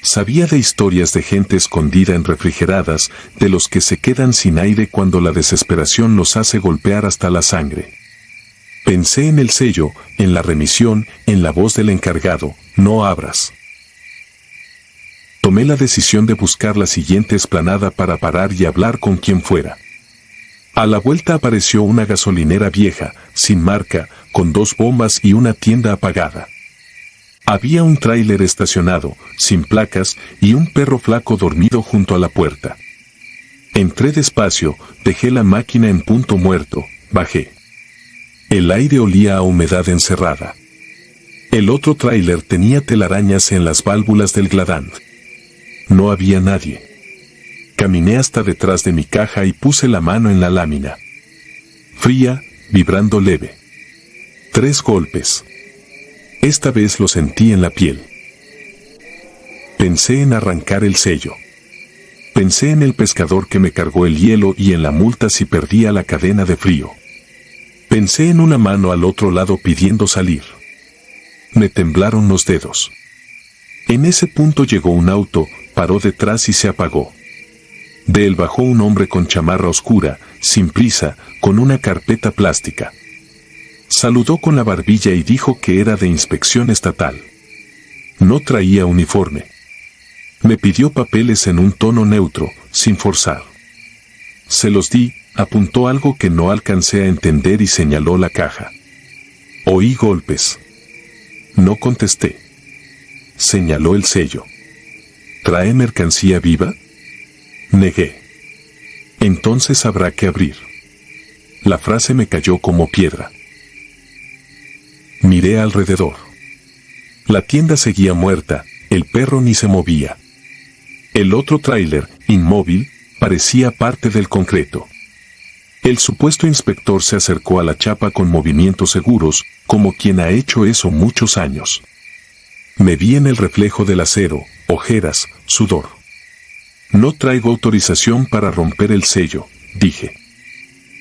Sabía de historias de gente escondida en refrigeradas, de los que se quedan sin aire cuando la desesperación los hace golpear hasta la sangre. Pensé en el sello, en la remisión, en la voz del encargado, no abras. Tomé la decisión de buscar la siguiente explanada para parar y hablar con quien fuera. A la vuelta apareció una gasolinera vieja, sin marca, con 2 bombas y una tienda apagada. Había un tráiler estacionado, sin placas, y un perro flaco dormido junto a la puerta. Entré despacio, dejé la máquina en punto muerto, bajé. El aire olía a humedad encerrada. El otro tráiler tenía telarañas en las válvulas del gladán. No había nadie. Caminé hasta detrás de mi caja y puse la mano en la lámina. Fría, vibrando leve. 3 golpes. Esta vez lo sentí en la piel. Pensé en arrancar el sello. Pensé en el pescador que me cargó el hielo y en la multa si perdía la cadena de frío. Pensé en una mano al otro lado pidiendo salir. Me temblaron los dedos. En ese punto llegó un auto, paró detrás y se apagó. De él bajó un hombre con chamarra oscura, sin prisa, con una carpeta plástica. Saludó con la barbilla y dijo que era de inspección estatal. No traía uniforme. Me pidió papeles en un tono neutro, sin forzar. Se los di, apuntó algo que no alcancé a entender y señaló la caja. Oí golpes. No contesté. Señaló el sello. ¿Trae mercancía viva? Negué. Entonces habrá que abrir. La frase me cayó como piedra. Miré alrededor. La tienda seguía muerta, el perro ni se movía. El otro tráiler, inmóvil, parecía parte del concreto. El supuesto inspector se acercó a la chapa con movimientos seguros, como quien ha hecho eso muchos años. Me vi en el reflejo del acero, ojeras, sudor. No traigo autorización para romper el sello, dije.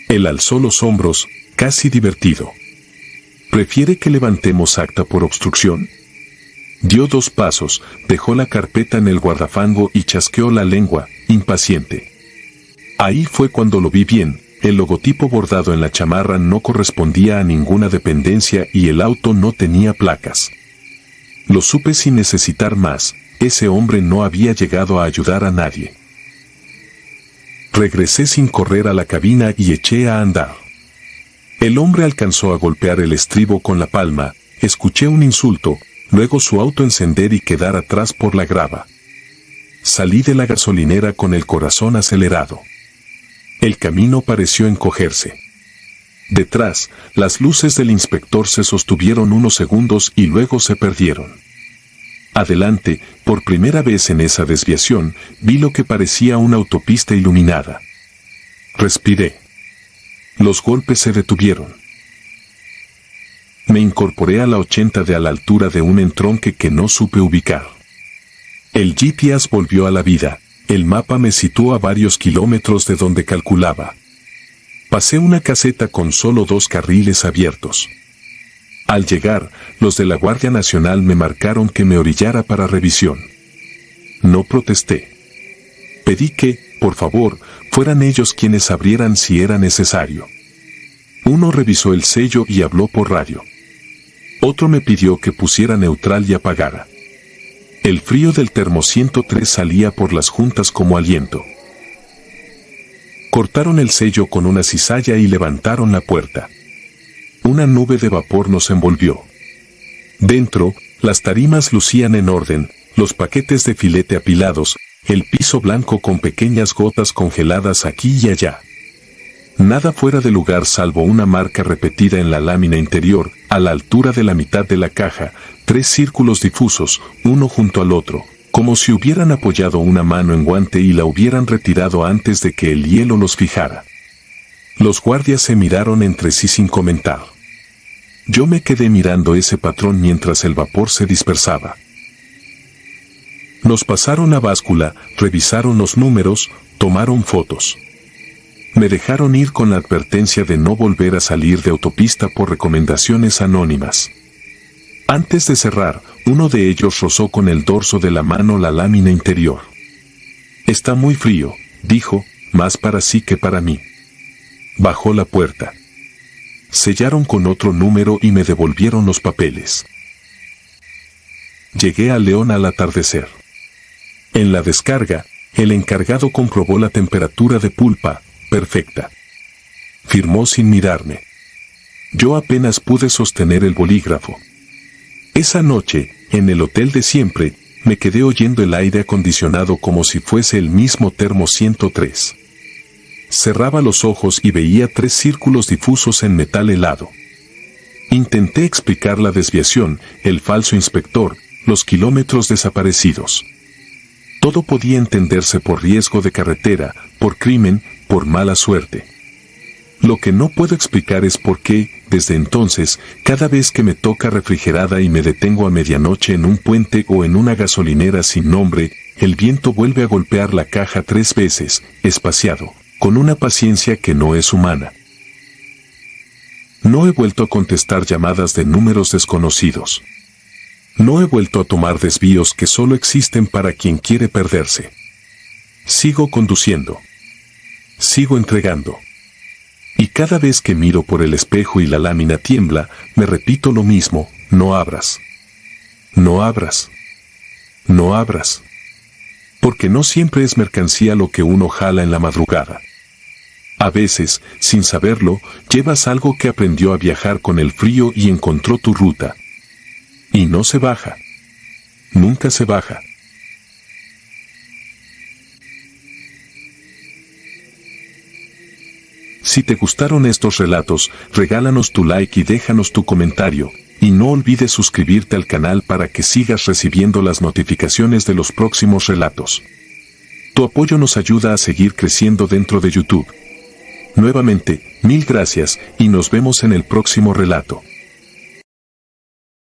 Él alzó los hombros, casi divertido. ¿Prefiere que levantemos acta por obstrucción? Dio 2 pasos, dejó la carpeta en el guardafango y chasqueó la lengua, impaciente. Ahí fue cuando lo vi bien. El logotipo bordado en la chamarra no correspondía a ninguna dependencia y el auto no tenía placas. Lo supe sin necesitar más, ese hombre no había llegado a ayudar a nadie. Regresé sin correr a la cabina y eché a andar. El hombre alcanzó a golpear el estribo con la palma, escuché un insulto, luego su auto encender y quedar atrás por la grava. Salí de la gasolinera con el corazón acelerado. El camino pareció encogerse. Detrás, las luces del inspector se sostuvieron unos segundos y luego se perdieron. Adelante, por primera vez en esa desviación, vi lo que parecía una autopista iluminada. Respiré. Los golpes se detuvieron. Me incorporé a la 80 a la altura de un entronque que no supe ubicar. El GPS volvió a la vida. El mapa me situó a varios kilómetros de donde calculaba. Pasé una caseta con solo 2 carriles abiertos. Al llegar, los de la Guardia Nacional me marcaron que me orillara para revisión. No protesté. Pedí que, por favor, fueran ellos quienes abrieran si era necesario. Uno revisó el sello y habló por radio. Otro me pidió que pusiera neutral y apagara. El frío del termo 103 salía por las juntas como aliento. Cortaron el sello con una cizalla y levantaron la puerta. Una nube de vapor nos envolvió. Dentro, las tarimas lucían en orden, los paquetes de filete apilados, el piso blanco con pequeñas gotas congeladas aquí y allá. Nada fuera de lugar salvo una marca repetida en la lámina interior, a la altura de la mitad de la caja, 3 círculos difusos, uno junto al otro, como si hubieran apoyado una mano en guante y la hubieran retirado antes de que el hielo los fijara. Los guardias se miraron entre sí sin comentar. Yo me quedé mirando ese patrón mientras el vapor se dispersaba. Nos pasaron a báscula, revisaron los números, tomaron fotos. Me dejaron ir con la advertencia de no volver a salir de autopista por recomendaciones anónimas. Antes de cerrar, uno de ellos rozó con el dorso de la mano la lámina interior. «Está muy frío», dijo, más para sí que para mí. Bajó la puerta. Sellaron con otro número y me devolvieron los papeles. Llegué a León al atardecer. En la descarga, el encargado comprobó la temperatura de pulpa, perfecta. Firmó sin mirarme. Yo apenas pude sostener el bolígrafo. Esa noche, en el hotel de siempre, me quedé oyendo el aire acondicionado como si fuese el mismo termo 103. Cerraba los ojos y veía 3 círculos difusos en metal helado. Intenté explicar la desviación, el falso inspector, los kilómetros desaparecidos. Todo podía entenderse por riesgo de carretera, por crimen, por mala suerte. Lo que no puedo explicar es por qué, desde entonces, cada vez que me toca refrigerada y me detengo a medianoche en un puente o en una gasolinera sin nombre, el viento vuelve a golpear la caja 3 veces, espaciado, con una paciencia que no es humana. No he vuelto a contestar llamadas de números desconocidos. No he vuelto a tomar desvíos que solo existen para quien quiere perderse. Sigo conduciendo. Sigo entregando. Y cada vez que miro por el espejo y la lámina tiembla, me repito lo mismo: no abras. No abras. No abras. Porque no siempre es mercancía lo que uno jala en la madrugada. A veces, sin saberlo, llevas algo que aprendió a viajar con el frío y encontró tu ruta. Y no se baja. Nunca se baja. Si te gustaron estos relatos, regálanos tu like y déjanos tu comentario, y no olvides suscribirte al canal para que sigas recibiendo las notificaciones de los próximos relatos. Tu apoyo nos ayuda a seguir creciendo dentro de YouTube. Nuevamente, mil gracias y nos vemos en el próximo relato.